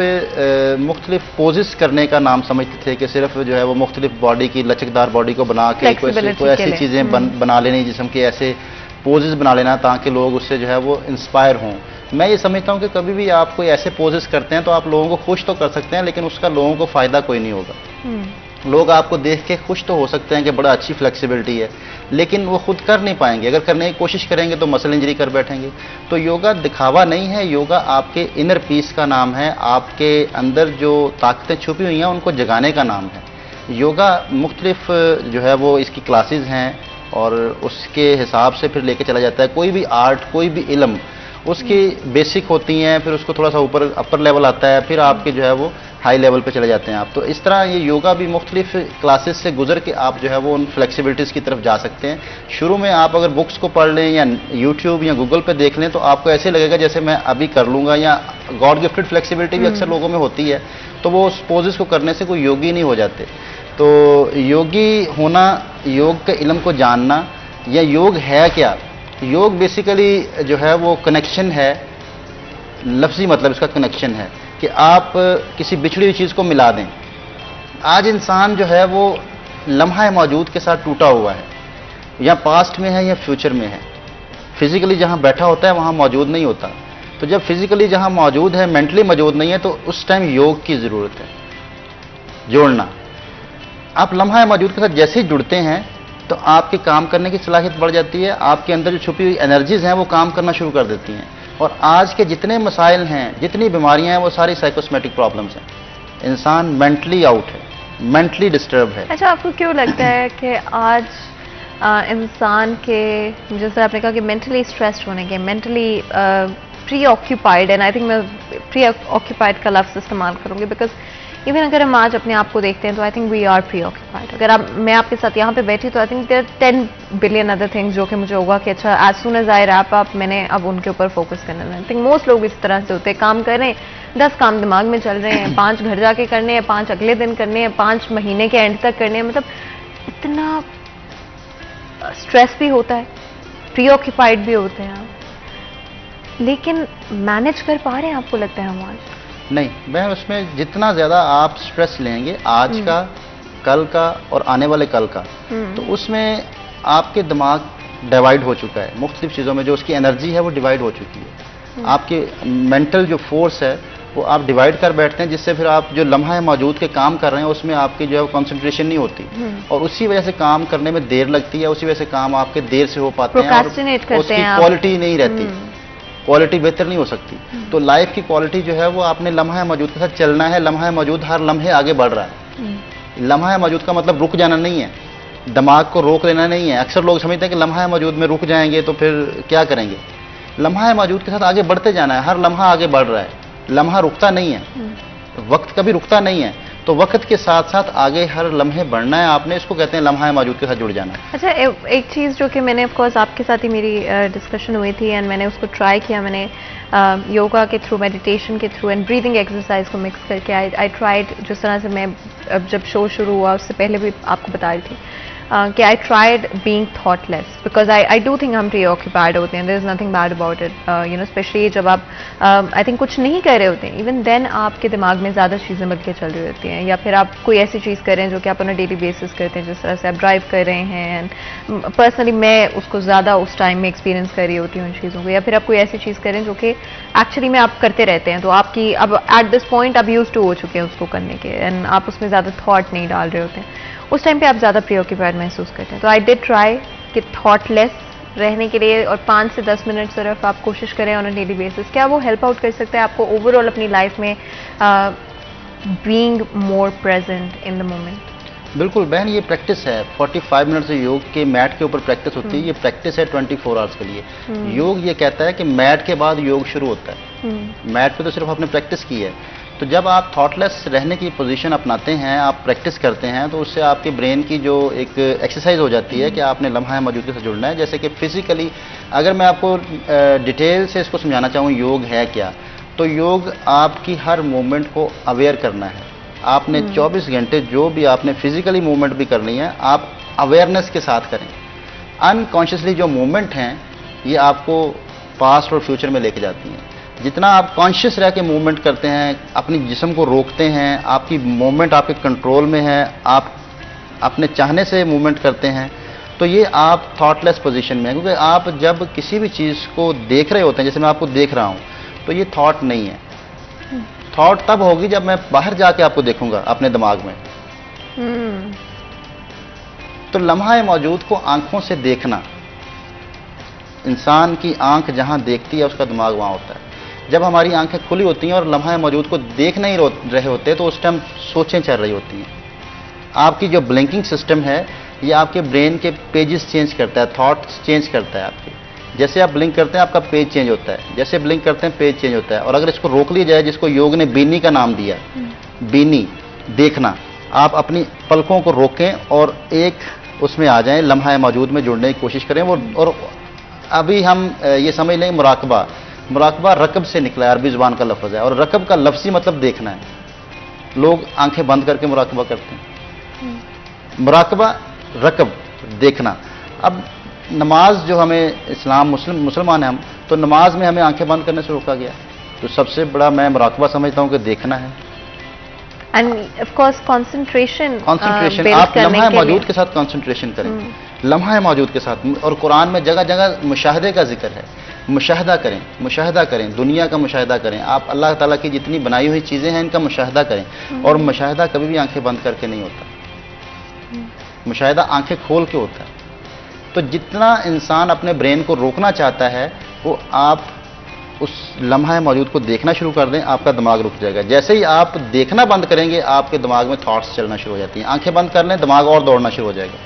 मुख्तलिफ पोजेस करने का नाम समझते थे कि सिर्फ जो है वो मुख्तलिफ बॉडी की, लचकदार बॉडी को बना के कोई ऐसी चीज़ें बना लेनी, जिस्म के ऐसे पोजेस बना लेना ताकि लोग उससे जो है वो इंस्पायर हों। मैं ये समझता हूँ कि कभी भी आप कोई ऐसे पोजेस करते हैं तो आप लोगों को खुश तो कर सकते हैं, लेकिन उसका लोगों को फ़ायदा कोई नहीं होगा। लोग आपको देख के खुश तो हो सकते हैं कि बड़ा अच्छी फ्लेक्सिबिलिटी है, लेकिन वो खुद कर नहीं पाएंगे। अगर करने की कोशिश करेंगे तो मसल इंजरी कर बैठेंगे। तो योगा दिखावा नहीं है, योगा आपके इनर पीस का नाम है, आपके अंदर जो ताकतें छुपी हुई हैं उनको जगाने का नाम है। योगा मुख्तलिफ जो है वो इसकी क्लासेस हैं और उसके हिसाब से फिर लेके चला जाता है। कोई भी आर्ट, कोई भी इल्म, उसकी बेसिक होती हैं, फिर उसको थोड़ा सा ऊपर अपर लेवल आता है, फिर आपके जो है वो हाई लेवल पे चले जाते हैं आप। तो इस तरह ये योगा भी मुख्तलिफ क्लासेस से गुजर के आप जो है वो उन फ्लेक्सिबिलिटीज़ की तरफ जा सकते हैं। शुरू में आप अगर बुक्स को पढ़ लें या यूट्यूब या गूगल पे देख लें तो आपको ऐसे लगेगा जैसे मैं अभी कर लूँगा, या गॉड गिफ्टेड फ्लेक्सिबिलिटी भी अक्सर लोगों में होती है, तो वो उस पोजेस को करने से कोई योगी नहीं हो जाते। तो योगी होना, योग के इल्म को जानना, या योग है क्या, योग बेसिकली जो है वो कनेक्शन है, लफ्ज़ी मतलब इसका कनेक्शन है कि आप किसी बिछड़ी हुई चीज़ को मिला दें। आज इंसान जो है वो लम्हा मौजूद के साथ टूटा हुआ है, या पास्ट में है या फ्यूचर में है। फिजिकली जहाँ बैठा होता है वहाँ मौजूद नहीं होता। तो जब फिजिकली जहाँ मौजूद है मेंटली मौजूद नहीं है, तो उस टाइम योग की ज़रूरत है, जोड़ना। आप लम्हा मौजूद के साथ जैसे ही जुड़ते हैं तो आपके काम करने की सलाहियत बढ़ जाती है, आपके अंदर जो छुपी हुई एनर्जीज हैं वो काम करना शुरू कर देती हैं। और आज के जितने मसाइल हैं, जितनी बीमारियां हैं, वो सारी साइकोसोमेटिक प्रॉब्लम्स हैं। इंसान मेंटली आउट है, मेंटली डिस्टर्ब है। अच्छा, आपको क्यों लगता है कि आज इंसान के, जैसे आपने कहा कि मेंटली स्ट्रेस्ड होने के, mentally pre occupied, and I think मैं प्री ऑक्यूपाइड का लफ्ज़ इस्तेमाल करूँगी बिकॉज इवन अगर हम आज अपने आप को देखते हैं तो I think we are preoccupied. अगर मैं आपके साथ यहाँ पे बैठी तो I think there 10 billion other things जो कि मुझे होगा कि अच्छा as soon as I wrap up मैंने अब उनके ऊपर फोकस करना है। आई थिंक मोस्ट लोग इस तरह से होते हैं, काम कर रहे हैं, 10 काम दिमाग में चल रहे हैं, 5 घर जाके करने हैं, 5 अगले दिन करने हैं, 5 महीने के एंड तक करने हैं। मतलब इतना स्ट्रेस भी होता है, प्री ऑक्यूपाइड भी होते हैं आप, लेकिन मैनेज कर पा रहे हैं आपको लगता है हम आज? नहीं बहन, उसमें जितना ज़्यादा आप स्ट्रेस लेंगे आज का, कल का और आने वाले कल का, तो उसमें आपके दिमाग डिवाइड हो चुका है मुख्तलिफ चीज़ों में, जो उसकी एनर्जी है वो डिवाइड हो चुकी है। आपके मेंटल जो फोर्स है वो आप डिवाइड कर बैठते हैं, जिससे फिर आप जो लम्हा मौजूद के काम कर रहे हैं उसमें आपकी जो है कंसंट्रेशन नहीं होती, और उसी वजह से काम करने में देर लगती है, उसी वजह से काम आपके देर से हो पाते हैं और उसकी क्वालिटी नहीं रहती, क्वालिटी बेहतर नहीं हो सकती। तो लाइफ की क्वालिटी जो है वो आपने लम्हा मौजूद के साथ चलना है। लम्हा मौजूद हर लम्हे आगे बढ़ रहा है। लम्हा मौजूद का मतलब रुक जाना नहीं है, दिमाग को रोक लेना नहीं है। अक्सर लोग समझते हैं कि लम्हा मौजूद में रुक जाएंगे तो फिर क्या करेंगे। लम्हा मौजूद के साथ आगे बढ़ते जाना है, हर लम्हा आगे बढ़ रहा है, लम्हा रुकता नहीं है, वक्त कभी रुकता नहीं है। तो वक्त के साथ साथ आगे हर लम्हे बढ़ना है आपने, इसको कहते हैं लम्हा मौजूद के साथ जुड़ जाना। अच्छा, एक चीज़ जो कि मैंने ऑफकोर्स आपके साथ ही मेरी डिस्कशन हुई थी एंड मैंने उसको ट्राई किया, मैंने योगा के थ्रू, मेडिटेशन के थ्रू एंड ब्रीदिंग एक्सरसाइज को मिक्स करके आई ट्राइड, जिस तरह से मैं अब जब शो शुरू हुआ उससे पहले भी आपको बता रही थी कि I tried being thoughtless because I do think हम प्री ऑक्यूपाइड होते हैं, there is nothing bad about it, you know, especially जब आप आई थिंक कुछ नहीं कर रहे होते हैं, इवन देन आपके दिमाग में ज़्यादा चीज़ें बन के चल रही होती हैं, या फिर आप कोई ऐसी चीज़ कर रहे हैं जो कि आप ऑन डेली बेसिस करते हैं, जिस तरह से आप ड्राइव कर रहे हैं, एंड पर्सनली मैं उसको ज़्यादा उस टाइम में एक्सपीरियंस कर रही होती हूँ उन चीज़ों को, या फिर आप कोई ऐसी चीज़ करें जो कि एक्चुअली में आप करते रहते हैं, तो आपकी अब एट दिस पॉइंट आप यूज टू हो चुके हैं उसको करने के, एंड आप उसमें ज़्यादा थॉट नहीं डाल रहे होते हैं, उस टाइम पे आप ज़्यादा प्रीऑक्यूपाइड महसूस करते हैं। तो आई डिड ट्राई कि थॉटलेस रहने के लिए और 5 से 10 मिनट सिर्फ आप कोशिश करें ऑन अ डेली बेसिस, क्या वो हेल्प आउट कर सकता है आपको ओवरऑल अपनी लाइफ में being more present in the moment? बिल्कुल बहन, ये प्रैक्टिस है। 45 मिनट से योग के मैट के ऊपर प्रैक्टिस होती है, ये प्रैक्टिस है 24 आवर्स के लिए। योग ये कहता है कि मैट के बाद योग शुरू होता है, मैट पे तो सिर्फ आपने प्रैक्टिस की है। तो जब आप थॉटलेस रहने की पोजीशन अपनाते हैं, आप प्रैक्टिस करते हैं, तो उससे आपके ब्रेन की जो एक एक्सरसाइज हो जाती है कि आपने लम्हा मौजूदगी से जुड़ना है। जैसे कि फिजिकली अगर मैं आपको डिटेल से इसको समझाना चाहूँ योग है क्या, तो योग आपकी हर मूवमेंट को अवेयर करना है। आपने 24 घंटे जो भी आपने फिजिकली मूवमेंट भी करनी है, आप अवेयरनेस के साथ करें। अनकॉन्शियसली जो मूवमेंट हैं ये आपको पास्ट और फ्यूचर में लेके जाती हैं। जितना आप कॉन्शियस रह के मूवमेंट करते हैं, अपनी जिस्म को रोकते हैं, आपकी मूवमेंट आपके कंट्रोल में है, आप अपने चाहने से मूवमेंट करते हैं, तो ये आप थॉटलेस पोजीशन में हैं। क्योंकि आप जब किसी भी चीज़ को देख रहे होते हैं, जैसे मैं आपको देख रहा हूँ, तो ये थॉट नहीं है। थॉट तब होगी जब मैं बाहर जाके आपको देखूंगा अपने दिमाग में। तो लम्हा मौजूद को आंखों से देखना, इंसान की आंख जहां देखती है उसका दिमाग वहां होता है। जब हमारी आंखें खुली होती हैं और लम्हा मौजूद को देख नहीं रहे होते, तो उस टाइम सोचें चल रही होती हैं। आपकी जो ब्लिंकिंग सिस्टम है ये आपके ब्रेन के पेजेस चेंज करता है, थॉट्स चेंज करता है आपके। जैसे आप ब्लिंक करते हैं आपका पेज चेंज होता है, जैसे ब्लिंक करते हैं पेज चेंज होता है। और अगर इसको रोक लिया जाए, जिसको योग ने बीनी का नाम दिया, बीनी देखना, आप अपनी पलकों को रोकें और एक उसमें आ जाएं, लम्हा मौजूद में जुड़ने की कोशिश करें। वो और अभी हम ये समझ लें मुराकबा, मुराकबा रकब से निकला है, अरबी जुबान का लफ्ज़ है, और रकब का लफ्ज़ी मतलब देखना है। लोग आंखें बंद करके मुराकबा करते हैं। मुराकबा रकब देखना। अब नमाज जो हमें इस्लाम मुसलमान है हम, तो नमाज में हमें आंखें बंद करने से रोका गया, तो सबसे बड़ा मैं मुराकबा समझता हूँ कि देखना है। एंड ऑफ कोर्स कंसंट्रेशन आप लम्हा मौजूद के साथ कंसंट्रेशन करें, लम्हा मौजूद के साथ। और कुरान में जगह जगह मुशाहदे का जिक्र है। मुशाहदा करें, मुशाहदा करें, दुनिया का मुशाहदा करें। आप अल्लाह ताला की जितनी बनाई हुई चीज़ें हैं इनका मुशाहदा करें। और मुशाहदा कभी भी आंखें बंद करके नहीं होता, मुशाहदा आंखें खोल के होता है। तो जितना इंसान अपने ब्रेन को रोकना चाहता है, वो आप उस लम्हा मौजूद को देखना शुरू कर दें, आपका दिमाग रुक जाएगा। जैसे ही आप देखना बंद करेंगे, आपके दिमाग में थॉट्स चलना शुरू हो जाती हैं। आंखें बंद कर लें, दिमाग और दौड़ना शुरू हो जाएगा।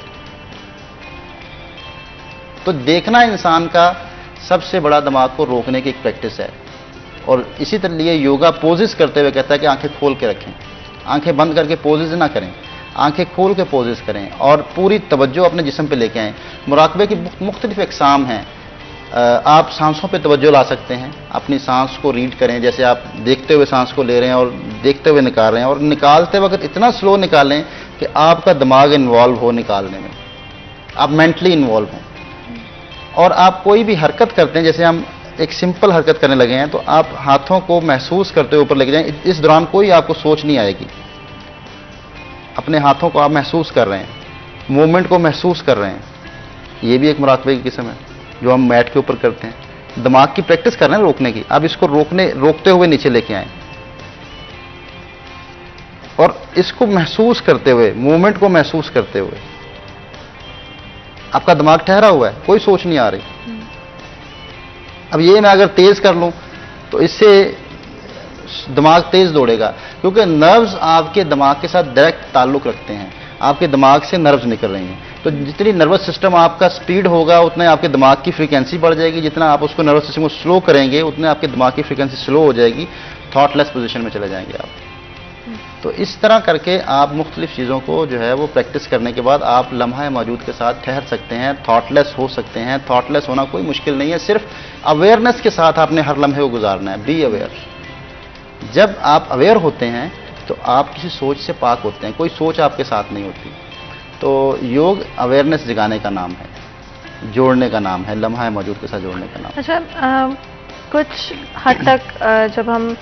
तो देखना इंसान का सबसे बड़ा दिमाग को रोकने की एक प्रैक्टिस है। और इसी तरह लिए योगा पोजेस करते हुए कहता है कि आंखें खोल के रखें, आंखें बंद करके पोजेस ना करें, आंखें खोल के पोजेस करें और पूरी तवज्जो अपने जिस्म पे लेके आएँ। मुराकबे की मुख्तलिफ अक़साम हैं। आप सांसों पे तवज्जो ला सकते हैं, अपनी सांस को रीड करें, जैसे आप देखते हुए सांस को ले रहे हैं और देखते हुए निकाल रहे हैं, और निकालते वक्त इतना स्लो निकालें कि आपका दिमाग इन्वॉल्व हो निकालने में, आप मेंटली इन्वॉल्व हों। और आप कोई भी हरकत करते हैं, जैसे हम एक सिंपल हरकत करने लगे हैं, तो आप हाथों को महसूस करते हुए ऊपर लेके जाएं। इस दौरान कोई आपको सोच नहीं आएगी, अपने हाथों को आप महसूस कर रहे हैं, मूवमेंट को महसूस कर रहे हैं। ये भी एक मुराकबे की किस्म है जो हम मैट के ऊपर करते हैं। दिमाग की प्रैक्टिस कर रहे हैं रोकने की, अब इसको रोकते हुए नीचे लेके आए और इसको महसूस करते हुए, मूवमेंट को महसूस करते हुए। आपका दिमाग ठहरा हुआ है, कोई सोच नहीं आ रही। अब ये मैं अगर तेज कर लूं तो इससे दिमाग तेज दौड़ेगा, क्योंकि नर्व्स आपके दिमाग के साथ डायरेक्ट ताल्लुक रखते हैं। आपके दिमाग से नर्व्स निकल रही हैं, तो जितनी नर्वस सिस्टम आपका स्पीड होगा उतने आपके दिमाग की फ्रीक्वेंसी बढ़ जाएगी। जितना आप उसको नर्वस सिस्टम को स्लो करेंगे उतने आपके दिमाग की फ्रीक्वेंसी स्लो हो जाएगी, थॉटलेस पोजीशन में चले जाएंगे आप। तो इस तरह करके आप मुख्तलिफ चीज़ों को जो है वो प्रैक्टिस करने के बाद आप लम्हा मौजूद के साथ ठहर सकते हैं, थॉटलेस हो सकते हैं। थॉटलेस होना कोई मुश्किल नहीं है, सिर्फ अवेयरनेस के साथ आपने हर लम्हे को गुजारना है। Be aware. जब आप अवेयर होते हैं तो आप किसी सोच से पाक होते हैं, कोई सोच आपके साथ नहीं होती। तो योग अवेयरनेस जगाने का नाम है, जोड़ने का नाम है, लम्हा मौजूद के साथ जोड़ने का नाम है। अच्छा, कुछ हद तक जब हम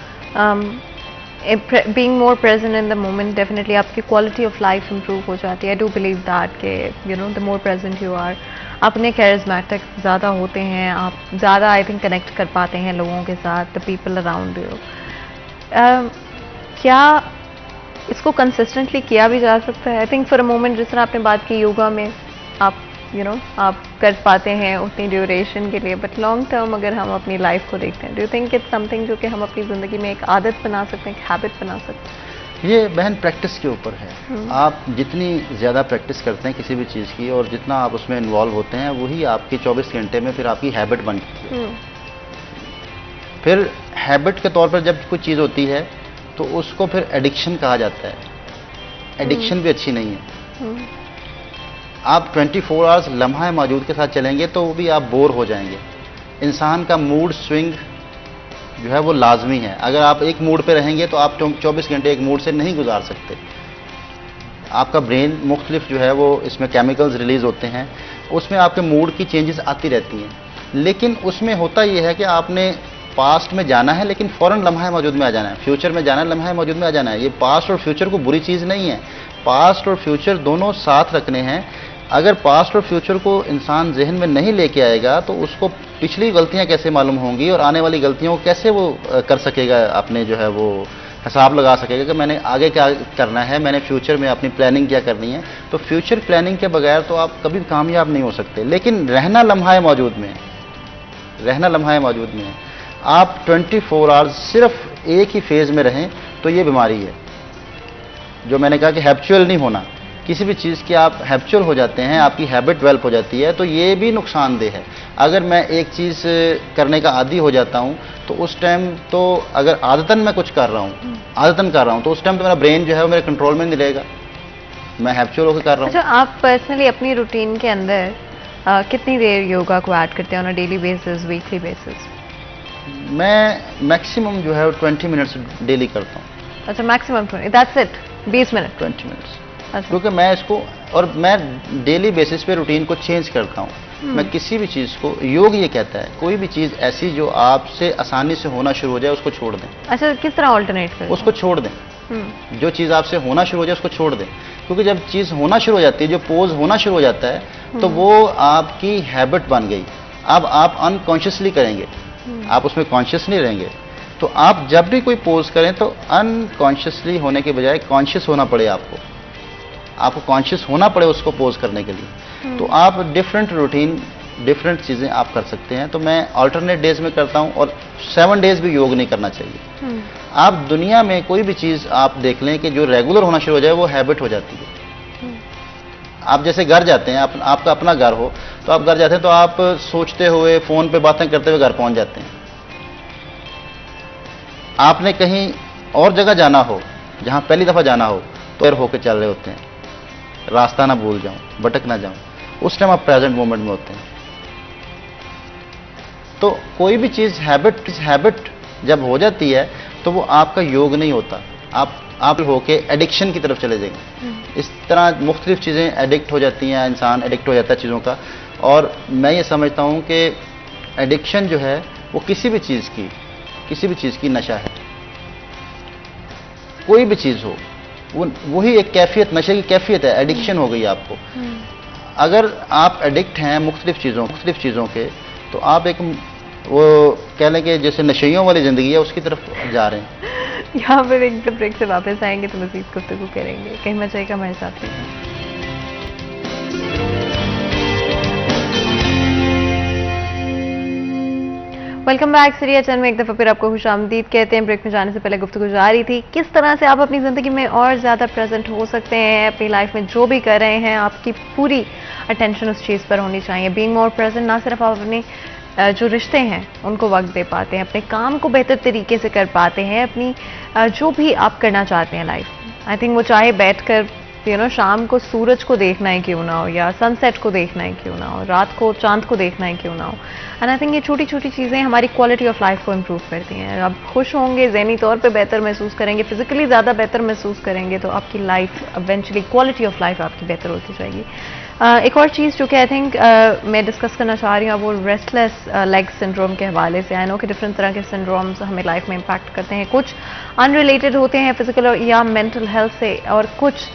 being more present in the moment, definitely आपकी क्वालिटी ऑफ लाइफ इंप्रूव हो जाती है। आई डू बिलीव दैट के you know the more present you are, अपने कैरिज्मेटिक ज़्यादा होते हैं, आप ज़्यादा आई थिंक कनेक्ट कर पाते हैं लोगों के साथ, द पीपल अराउंड यू। क्या इसको कंसिस्टेंटली किया भी जा सकता है? I think for a moment जिस तरह आपने बात की योगा में आप आप कर पाते हैं उतनी ड्यूरेशन के लिए, बट लॉन्ग टर्म अगर हम अपनी लाइफ को देखते हैं, do you think it's something जो कि हम अपनी ज़िंदगी में एक आदत बना सकते हैं, एक हैबिट बना सकते हैं? ये बहन प्रैक्टिस के ऊपर है। आप जितनी ज़्यादा प्रैक्टिस करते हैं किसी भी चीज़ की और जितना आप उसमें इन्वॉल्व होते हैं, वही आपकी 24 घंटे में फिर आपकी हैबिट बन जाती है। फिर हैबिट के तौर पर जब कोई चीज़ होती है तो उसको फिर एडिक्शन कहा जाता है। एडिक्शन भी अच्छी नहीं है। आप 24 आवर्स लम्हा मौजूद के साथ चलेंगे तो वो भी आप बोर हो जाएंगे। इंसान का मूड स्विंग जो है वो लाजमी है। अगर आप एक मूड पे रहेंगे तो आप 24 घंटे एक मूड से नहीं गुजार सकते। आपका ब्रेन मुख्तलिफ जो है वो इसमें केमिकल्स रिलीज होते हैं, उसमें आपके मूड की चेंजेस आती रहती हैं। लेकिन उसमें होता ये है कि आपने पास्ट में जाना है लेकिन फ़ौरन लम्हा मौजूद में आ जाना है, फ्यूचर में जाना है लम्हा मौजूद में आ जाना है। ये पास्ट और फ्यूचर को बुरी चीज़ नहीं है, पास्ट और फ्यूचर दोनों साथ रखने हैं। अगर पास्ट और फ्यूचर को इंसान जहन में नहीं लेके आएगा तो उसको पिछली गलतियां कैसे मालूम होंगी और आने वाली गलतियों को कैसे वो कर सकेगा, अपने जो है वो हिसाब लगा सकेगा कि मैंने आगे क्या करना है, मैंने फ्यूचर में अपनी प्लानिंग क्या करनी है। तो फ्यूचर प्लानिंग के बगैर तो आप कभी कामयाब नहीं हो सकते। लेकिन रहना लम्हा मौजूद में, रहना लम्हा मौजूद में। आप 24 आवर्स सिर्फ एक ही फेज़ में रहें तो ये बीमारी है। जो मैंने कहा कि हैबिचुअल नहीं होना, किसी भी चीज़ की आप हैबिचुअल हो जाते हैं, आपकी हैबिट डेवलप हो जाती है, तो ये भी नुकसानदेह है। अगर मैं एक चीज़ करने का आदी हो जाता हूँ तो उस टाइम तो अगर आदतन मैं कुछ कर रहा हूँ, आदतन कर रहा हूँ, तो उस टाइम तो मेरा ब्रेन जो है वो मेरे कंट्रोल में नहीं रहेगा, मैं हैबिचुअल होकर कर रहा हूँ। अच्छा, आप पर्सनली अपनी रूटीन के अंदर कितनी देर योगा को ऐड करते हैं on a daily basis, weekly basis? मैं मैक्सिमम जो है 20 मिनट्स डेली करता हूँ। अच्छा, maximum 20, that's it, 20 minute? 20 minutes. अच्छा। क्योंकि मैं इसको, और मैं डेली बेसिस पे रूटीन को चेंज करता हूँ। मैं किसी भी चीज़ को, योग ये कहता है कोई भी चीज़ ऐसी जो आपसे आसानी से होना शुरू हो जाए उसको छोड़ दें। अच्छा, किस तरह ऑल्टरनेट करें? उसको छोड़ दें। जो चीज़ आपसे होना शुरू हो जाए उसको छोड़ दें। क्योंकि जब चीज़ होना शुरू हो जाती है, जो पोज होना शुरू हो जाता है, तो वो आपकी हैबिट बन गई। अब आप अनकॉन्शियसली करेंगे, आप उसमें कॉन्शियस नहीं रहेंगे। तो आप जब भी कोई पोज करें तो अनकॉन्शियसली होने के बजाय कॉन्शियस होना पड़े, आपको कॉन्शियस होना पड़े उसको पोज करने के लिए। तो आप डिफरेंट रूटीन, डिफरेंट चीज़ें आप कर सकते हैं। तो मैं अल्टरनेट डेज में करता हूं, और 7 डेज भी योग नहीं करना चाहिए। आप दुनिया में कोई भी चीज़ आप देख लें कि जो रेगुलर होना शुरू हो जाए वो हैबिट हो जाती है। आप जैसे घर जाते हैं, आपका अपना घर हो, तो आप घर जाते हैं तो आप सोचते हुए, फ़ोन पे बातें करते हुए घर पहुंच जाते हैं। आपने कहीं और जगह जाना हो, जहां पहली दफ़ा जाना हो, तो होकर चल रहे होते हैं, रास्ता ना भूल जाऊं, भटक ना जाऊं, उस टाइम आप प्रेजेंट मोमेंट में होते हैं। तो कोई भी चीज़ हैबिट जब हो जाती है तो वो आपका योग नहीं होता, आप होके एडिक्शन की तरफ चले जाएंगे। इस तरह मुख्तलिफ चीज़ें एडिक्ट हो जाती हैं, इंसान एडिक्ट हो जाता है चीज़ों का। और मैं ये समझता हूँ कि एडिक्शन जो है वो किसी भी चीज़ की नशा है। कोई भी चीज़ हो, वही एक कैफियत, नशे की कैफियत है, एडिक्शन हो गई आपको। अगर आप एडिक्ट हैं मुख्तलिफ चीज़ों के, तो आप एक वो कह लें कि जैसे नशेइयों वाली ज़िंदगी है उसकी तरफ जा रहे हैं। यहाँ पर एक ब्रेक से वापस आएंगे तो मज़ीद गुफ्तगू करेंगे। कहीं मत जाइएगा, हमारे साथ रहिए। Welcome back. सीरिया चैनल में एक दफ़ा फिर आपको खुशामदीद कहते हैं। ब्रेक में जाने से पहले गुफ्तगू जारी थी, किस तरह से आप अपनी ज़िंदगी में और ज़्यादा प्रेजेंट हो सकते हैं। अपनी लाइफ में जो भी कर रहे हैं, आपकी पूरी अटेंशन उस चीज़ पर होनी चाहिए। बीइंग मोर प्रेजेंट, ना सिर्फ आप अपने जो रिश्ते हैं उनको वक्त दे पाते हैं, अपने काम को बेहतर तरीके से कर पाते हैं, अपनी जो भी आप करना चाहते हैं लाइफ में, आई थिंक वो चाहे बैठकर शाम को सूरज को देखना ही क्यों ना हो, या सनसेट को देखना ही क्यों ना हो, रात को चांद को देखना ही क्यों ना हो। एंड आई थिंक ये छोटी छोटी चीज़ें हमारी क्वालिटी ऑफ लाइफ को इम्प्रूव करती हैं। आप खुश होंगे, ज़हनी तौर पे बेहतर महसूस करेंगे, फिजिकली ज़्यादा बेहतर महसूस करेंगे, तो आपकी life eventually quality of life आपकी बेहतर होती जाएगी। एक और चीज़ जो कि आई थिंक मैं डिस्कस करना चाह रही हूँ वो रेस्टलेस लेग सिंड्रोम के हवाले से। आई नो कि डिफरेंट तरह के सिंड्रोम्स हमें लाइफ में इम्पैक्ट करते हैं, कुछ अनरिलेटेड होते हैं फिजिकल या मेंटल हेल्थ से, और कुछ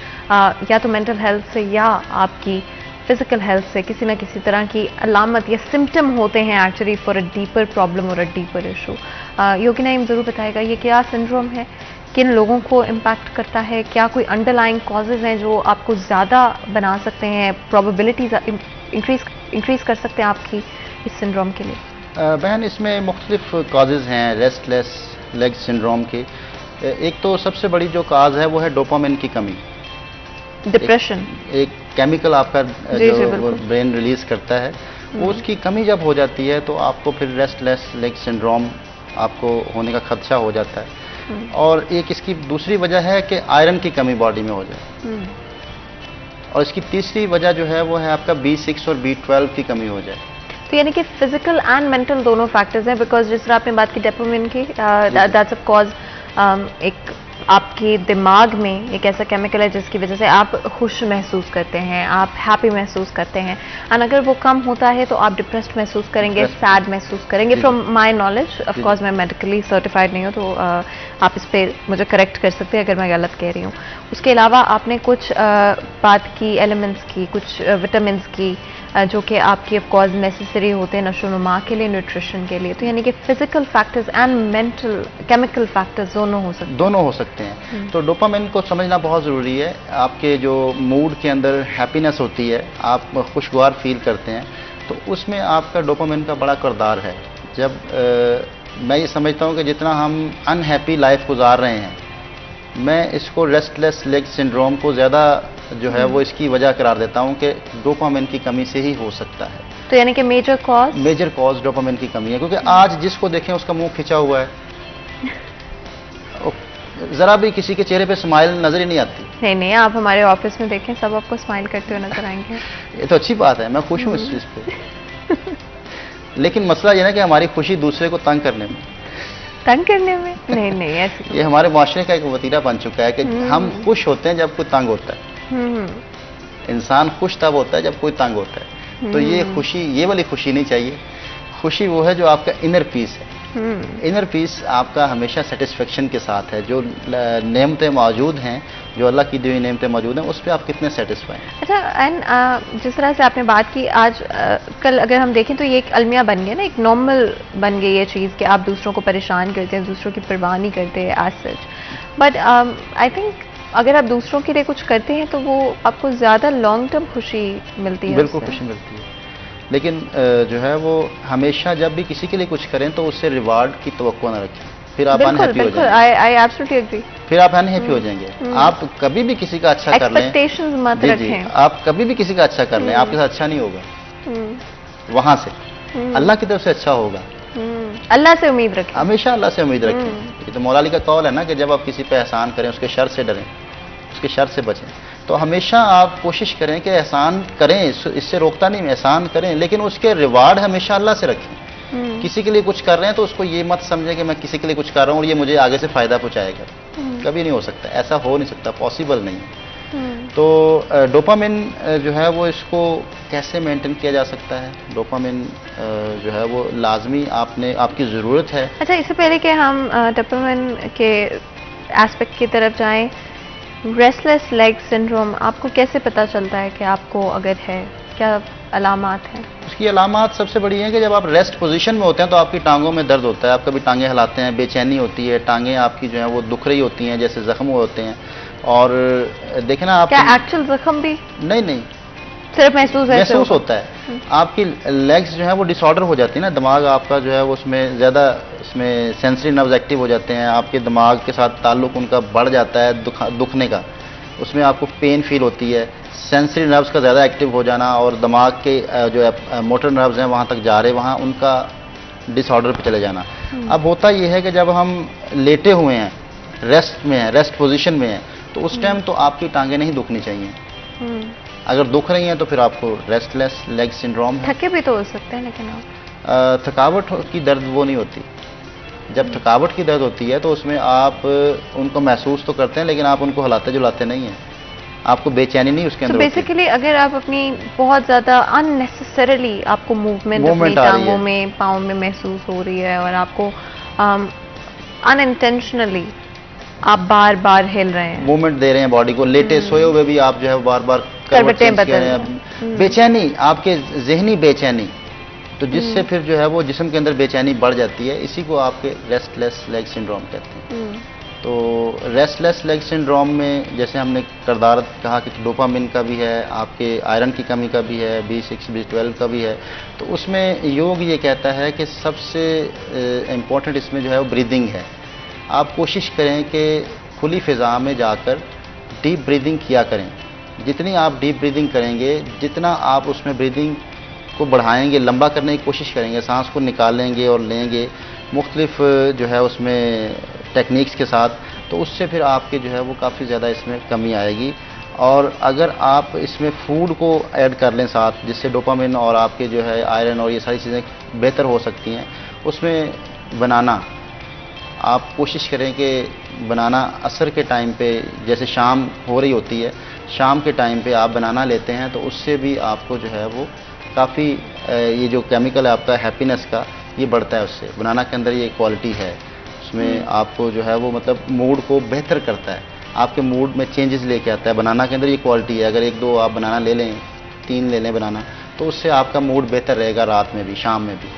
या तो मेंटल हेल्थ से या आपकी फिजिकल हेल्थ से किसी ना किसी तरह की अलामत या सिम्टम होते हैं actually for a deeper problem और अ डीपर इशू। योगी नईम ज़रूर बताएगा ये क्या सिंड्रोम है, किन लोगों को इम्पैक्ट करता है, क्या कोई अंडरलाइंग कॉजेज़ हैं जो आपको ज़्यादा बना सकते हैं, प्रोबेबिलिटीज इंक्रीज कर सकते हैं आपकी इस सिंड्रोम के लिए। बहन, इसमें मुख्तलिफ कॉजेज़ हैं रेस्टलेस लेग सिंड्रोम के। एक तो सबसे बड़ी जो काज है वो है डोपामिन की कमी। डिप्रेशन एक केमिकल आपका जो ब्रेन रिलीज करता है, वो उसकी कमी जब हो जाती है तो आपको फिर रेस्टलेस लेग सिंड्रोम आपको होने का खदशा हो जाता है। और एक इसकी दूसरी वजह है कि आयरन की कमी बॉडी में हो जाए, और इसकी तीसरी वजह जो है वो है आपका B6 और B12 की कमी हो जाए। तो यानी कि फिजिकल एंड मेंटल दोनों फैक्टर्स हैं, बिकॉज जिस तरह आपने बात की डोपामिन की, दैट्स अ कॉज। एक आपके दिमाग में एक ऐसा केमिकल है जिसकी वजह से आप खुश महसूस करते हैं, आप हैप्पी महसूस करते हैं, एंड अगर वो कम होता है तो आप डिप्रेस्ड महसूस करेंगे, सैड महसूस करेंगे। From my knowledge, of course मैं मेडिकली सर्टिफाइड नहीं हूँ, तो आप इस पर मुझे करेक्ट कर सकते हैं अगर मैं गलत कह रही हूँ। उसके अलावा आपने कुछ बात की एलिमेंट्स की, कुछ विटामिन्स की, जो कि आपकी ऑफ कोर्स नेसेसरी होते हैं नशोनुमा के लिए, न्यूट्रिशन के लिए। तो यानी कि physical factors and mental chemical factors दोनों हो सकते हैं। तो डोपामिन को समझना बहुत ज़रूरी है। आपके जो मूड के अंदर हैप्पीनेस होती है, आप खुशगवार फील करते हैं, तो उसमें आपका डोपामिन का बड़ा किरदार है। जब मैं ये समझता हूँ कि जितना हम अनहैप्पी लाइफ गुजार रहे हैं, मैं इसको रेस्टलेस लेग सिंड्रोम को ज़्यादा जो है वो इसकी वजह करार देता हूँ कि डोपामिन की कमी से ही हो सकता है। तो यानी कि मेजर कॉज डोपामिन की कमी है, क्योंकि आज जिसको देखें उसका मुंह खिंचा हुआ है, जरा भी किसी के चेहरे पे स्माइल नजर ही नहीं आती। नहीं, आप हमारे ऑफिस में देखें, सब आपको स्माइल करते हुए नजर आएंगे। ये तो अच्छी बात है, मैं खुश हूँ इस चीज पे। लेकिन मसला ये ना कि हमारी खुशी दूसरे को तंग करने में नहीं ऐसी ये हमारे माशरे का एक वतीरा बन चुका है कि हम खुश होते हैं जब कोई तंग होता है। इंसान खुश तब होता है जब कोई तंग होता है। तो ये खुशी, ये वाली खुशी नहीं चाहिए। खुशी वो है जो आपका इनर पीस है। इनर पीस आपका हमेशा सेटिस्फेक्शन के साथ है। जो नेमतें मौजूद हैं, जो अल्लाह की दी हुई नेमतें मौजूद हैं, उस पर आप कितने सेटिस्फाई हैं। अच्छा, एंड जिस तरह से आपने बात की, आज कल अगर हम देखें तो ये एक अलमिया बन गया ना, एक नॉर्मल बन गई ये चीज़ कि आप दूसरों को परेशान करते हैं, दूसरों की परवाह नहीं करते as such. But I think अगर आप दूसरों के लिए कुछ करते हैं तो वो आपको ज़्यादा लॉन्ग टर्म खुशी मिलती है। बिल्कुल खुशी मिलती है, लेकिन जो है वो हमेशा जब भी किसी के लिए कुछ करें तो उससे रिवार्ड की तवक्को ना रखें, फिर आप अनहैप्पी हो जाएंगे। I absolutely agree. फिर आप अनहैप्पी हो जाएंगे। आप कभी भी किसी का अच्छा कर लें, एक्सपेक्टेशंस मत रखें। आप कभी भी किसी का अच्छा कर लें, आपके साथ अच्छा नहीं होगा। वहां से अल्लाह की तरफ से अच्छा होगा। अल्लाह से उम्मीद रखें, हमेशा अल्लाह से उम्मीद रखें। ये तो मौला अली का कौल है ना कि जब आप किसी पे एहसान करें उसके शर से डरें, उसके शर से बचें। तो हमेशा आप कोशिश करें कि एहसान करें, इससे रोकता नहीं, एहसान करें, लेकिन उसके रिवार्ड हमेशा अल्लाह से रखें। किसी के लिए कुछ कर रहे हैं तो उसको ये मत समझें कि मैं किसी के लिए कुछ कर रहा हूँ और ये मुझे आगे से फायदा पहुंचाएगा। कभी नहीं हो सकता, ऐसा हो नहीं सकता, पॉसिबल नहीं है। तो डोपामिन जो है वो इसको कैसे मेंटेन किया जा सकता है? डोपामिन जो है वो लाजमी आपकी ज़रूरत है। अच्छा, इससे पहले कि हम डोपामिन के एस्पेक्ट की तरफ जाएं, रेस्टलेस लेग सिंड्रोम आपको कैसे पता चलता है कि आपको अगर है, क्या अलामात हैं? उसकी अलामात सबसे बड़ी है कि जब आप रेस्ट पोजीशन में होते हैं तो आपकी टांगों में दर्द होता है, आप कभी टांगें हिलाते हैं, बेचैनी होती है, टांगें आपकी जो है वो दुख रही होती हैं, जैसे जख्म होते हैं। और देखें ना, आप क्या एक्चुअल जख्म भी नहीं सिर्फ महसूस होता है। आपकी लेग्स जो है वो डिसऑर्डर हो जाती है ना, दिमाग आपका जो है वो उसमें ज़्यादा इसमें सेंसरी नर्व्स एक्टिव हो जाते हैं, आपके दिमाग के साथ ताल्लुक उनका बढ़ जाता है दुखने का, उसमें आपको पेन फील होती है। सेंसरी नर्व्स का ज़्यादा एक्टिव हो जाना और दिमाग के जो मोटर नर्व्स हैं वहाँ तक जा रहे, वहाँ उनका डिसऑर्डर पे चले जाना। अब होता यह है कि जब हम लेटे हुए हैं, रेस्ट में हैं, रेस्ट पोजीशन में हैं, तो उस टाइम तो आपकी टांगें नहीं दुखनी चाहिए। अगर दुख रही हैं तो फिर आपको रेस्टलेस लेग सिंड्रोम है। थके भी तो हो सकते हैं लेकिन आप थकावट की दर्द वो नहीं होती। जब थकावट की दर्द होती है तो उसमें आप उनको महसूस तो करते हैं, लेकिन आप उनको हिलाते जुलाते नहीं हैं, आपको बेचैनी नहीं उसके अंदर होती है। बेसिकली अगर आप अपनी बहुत ज्यादा अननेसेसरीली आपको मूवमेंट अपनी टांगों में, पाँव में महसूस हो रही है और आपको अनइंटेंशनली आप बार बार हिल रहे हैं, मूवमेंट दे रहे हैं बॉडी को, लेटे सोए हुए भी आप जो है बार बार करवटें बदल रहे हैं, बेचैनी, आपके जहनी बेचैनी, तो जिससे फिर जो है वो जिस्म के अंदर बेचैनी बढ़ जाती है, इसी को आपके रेस्टलेस लेग सिंड्रोम कहते हैं। तो रेस्टलेस लेग सिंड्रोम में जैसे हमने करदार कहा कि डोपामिन का भी है, आपके आयरन की कमी का भी है, B6 B12 का भी है। तो उसमें योग ये कहता है कि सबसे इम्पोर्टेंट इसमें जो है वो ब्रीदिंग है। आप कोशिश करें कि खुली फ़िज़ा में जाकर डीप ब्रीदिंग किया करें। जितनी आप डीप ब्रीदिंग करेंगे, जितना आप उसमें ब्रीदिंग को बढ़ाएंगे, लंबा करने की कोशिश करेंगे, सांस को निकालेंगे और लेंगे मुख्तलिफ जो है उसमें टेक्निक्स के साथ, तो उससे फिर आपके जो है वो काफ़ी ज़्यादा इसमें कमी आएगी। और अगर आप इसमें फूड को ऐड कर लें साथ, जिससे डोपामिन और आपके जो है आयरन और ये सारी चीज़ें बेहतर हो सकती हैं, उसमें बनाना आप कोशिश करें कि बनाना असर के टाइम पे, जैसे शाम हो रही होती है, शाम के टाइम पे आप बनाना लेते हैं, तो उससे भी आपको जो है वो काफ़ी ये जो केमिकल है आपका हैप्पीनेस का, ये बढ़ता है उससे। बनाना के अंदर ये क्वालिटी है, उसमें आपको जो है वो मतलब मूड को बेहतर करता है, आपके मूड में चेंजेस लेके आता है। बनाना के अंदर ये क्वालिटी है। अगर 1-2 आप बनाना ले लें, 3 ले लें बनाना, तो उससे आपका मूड बेहतर रहेगा रात में भी, शाम में भी।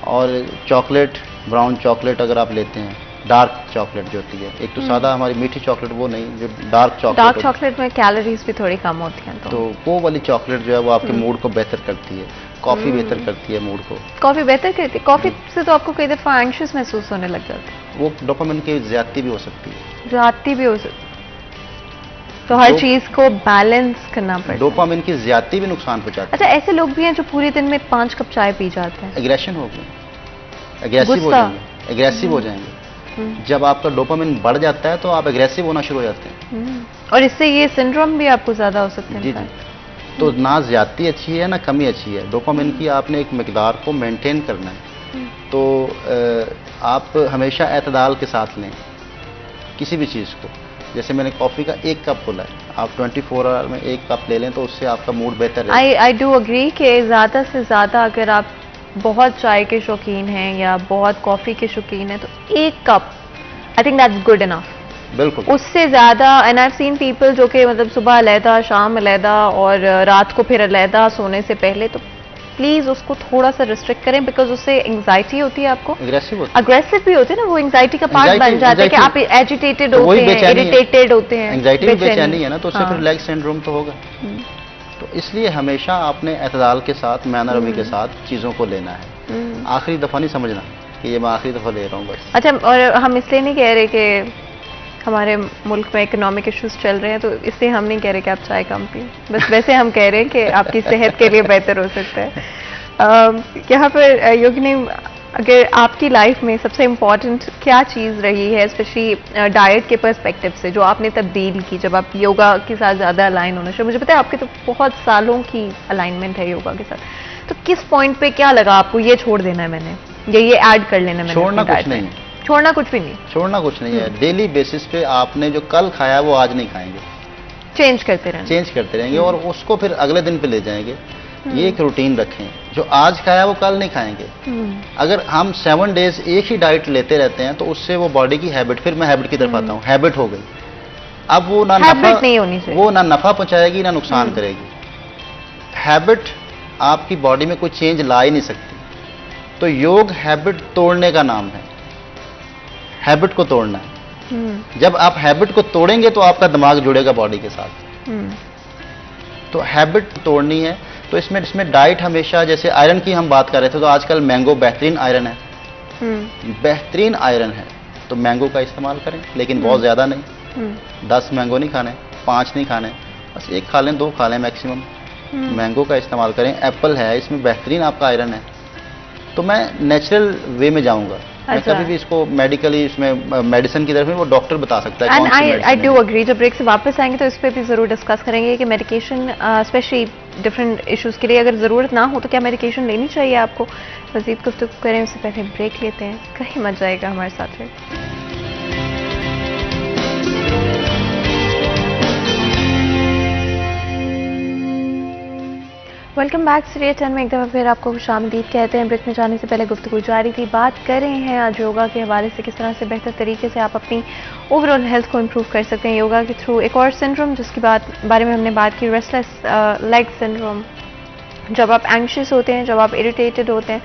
और चॉकलेट, ब्राउन चॉकलेट अगर आप लेते हैं, डार्क चॉकलेट जो होती है, एक तो सादा हमारी मीठी चॉकलेट वो नहीं, जो डार्क चॉकलेट में कैलोरीज भी थोड़ी कम होती हैं, तो वो वाली चॉकलेट जो है वो आपके मूड को बेहतर करती है। कॉफ़ी बेहतर करती है मूड को। कॉफ़ी बेहतर करती है? कॉफ़ी से तो आपको कई दफ़ा एंग्शियस महसूस होने लग जाता है। वो डोपामिन की ज़्यादती भी हो सकती है। ज़्यादती भी हो सकती है, तो हर चीज़ को बैलेंस करना पड़ता है। डोपामिन की ज़्यादती भी नुकसान पहुंचाती है। अच्छा, ऐसे लोग भी हैं जो पूरे दिन में 5 कप चाय पी जाते हैं। एग्रेशन हो गई, एग्रेसिव हो जाएंगे, एग्रेसिव हो जाएंगे। जब आपका डोपामिन बढ़ जाता है तो आप एग्रेसिव होना शुरू हो जाते हैं, और इससे ये सिंड्रोम भी आपको ज़्यादा हो सकते हैं। जी जी। तो ना ज़्यादती अच्छी है ना कमी अच्छी है। डोपामिन की आपने एक मिकदार को मेंटेन करना है। तो आप हमेशा एतदाल के साथ लें किसी भी चीज़ को। जैसे मैंने कॉफ़ी का 1 कप बोला है, आप 24 आवर में 1 कप ले लें तो उससे आपका मूड बेहतर रहेगा। आई डू अग्री कि ज़्यादा से ज़्यादा अगर आप बहुत चाय के शौकीन हैं या बहुत कॉफ़ी के शौकीन हैं, तो 1 cup I think that's good enough. बिल्कुल। उससे ज़्यादा, and I have seen people जो कि मतलब सुबह अलहदा, शाम अलहदा और रात को फिर अलहदा सोने से पहले, तो प्लीज़ उसको थोड़ा सा रिस्ट्रिक्ट करें, बिकॉज उससे एंग्जाइटी होती है, आपको अग्रेसिव भी होते हैं ना, वो एंग्जाइटी का पार्ट बन जाता है कि आप एजिटेटेड होते हैं, इरिटेटेड होते हैं। एंग्जाइटी भी बेचैनी है ना, तो उससे फिर लेग सिंड्रोम तो होगा। तो इसलिए हमेशा आपने एतदाल के साथ, मैनर रवि के साथ चीज़ों को लेना है। आखिरी दफ़ा नहीं समझना कि ये मैं आखिरी दफ़ा ले रहा हूँ बस। अच्छा, और हम इसलिए नहीं कह रहे कि हमारे मुल्क में इकोनॉमिक इश्यूज चल रहे हैं तो इससे हम नहीं कह रहे कि आप चाय कम पिए, बस वैसे हम कह रहे हैं कि आपकी सेहत के लिए बेहतर हो सकता है। यहाँ पर योगिनी, अगर आपकी लाइफ में सबसे इम्पॉर्टेंट क्या चीज़ रही है, स्पेशली डाइट के पर्सपेक्टिव से, जो आपने तब्दील की जब आप योगा के साथ ज़्यादा अलाइन होना शुरू? मुझे पता है आपके तो बहुत सालों की अलाइनमेंट है योगा के साथ, तो किस पॉइंट पे क्या लगा आपको ये छोड़ देना है मैंने, ये ऐड कर लेना है मैंने? छोड़ना कुछ नहीं, छोड़ना कुछ भी नहीं, छोड़ना कुछ नहीं है। डेली बेसिस पे आपने जो कल खाया वो आज नहीं खाएंगे, चेंज करते रहेंगे और उसको फिर अगले दिन पे ले जाएंगे। ये एक रूटीन रखें, जो आज खाया वो कल नहीं खाएंगे। अगर हम 7 डेज एक ही डाइट लेते रहते हैं तो उससे वो बॉडी की हैबिट, फिर मैं हैबिट की तरफ आता हूँ, हैबिट हो गई। अब वो ना नफा नहीं होनी चाहिए, वो ना नफा पहुंचाएगी ना नुकसान करेगी। हैबिट आपकी बॉडी में कोई चेंज ला ही नहीं सकती। तो योग हैबिट तोड़ने का नाम है, हैबिट को तोड़ना है। जब आप हैबिट को तोड़ेंगे तो आपका दिमाग जुड़ेगा बॉडी के साथ। तो हैबिट तोड़नी है। तो इसमें डाइट हमेशा, जैसे आयरन की हम बात कर रहे थे, तो आजकल मैंगो बेहतरीन आयरन है, बेहतरीन आयरन है, तो मैंगो का इस्तेमाल करें, लेकिन बहुत ज़्यादा नहीं। 10 मैंगो नहीं खाने, 5 नहीं खाने, बस 1 खा लें, 2 खा लें मैक्सिमम। मैंगो का इस्तेमाल करें। एप्पल है, इसमें बेहतरीन आपका आयरन है। तो मैं नेचुरल वे में जाऊंगा। मैं कभी भी इसको मेडिकली इसमें मेडिसिन की तरफ में वो डॉक्टर बता सकता है। एंड आई डू अग्री, जब ब्रेक से वापस आएंगे तो इस पर भी जरूर डिस्कस करेंगे कि मेडिकेशन स्पेशली डिफरेंट इश्यूज के लिए अगर ज़रूरत ना हो तो क्या मेडिकेशन लेनी चाहिए आपको। मज़ीद गुफ्तगू करें उससे पहले ब्रेक लेते हैं, कहीं मत जाएगा हमारे साथ रहे। Welcome back. सीरिया 10 में एक दफ़ा फिर आपको खुशामदीद कहते हैं। ब्रेक में जाने से पहले गुफ्तगू जारी थी, बात कर रहे हैं आज योगा के हवाले से, किस तरह से बेहतर तरीके से आप अपनी ओवरऑल हेल्थ को इम्प्रूव कर सकते हैं योगा के थ्रू। एक और सिंड्रोम जिसकी बारे में हमने बात की, रेस्टलेस लेग सिंड्रोम। जब आप एंग्शियस होते हैं, जब आप इरिटेटेड होते हैं,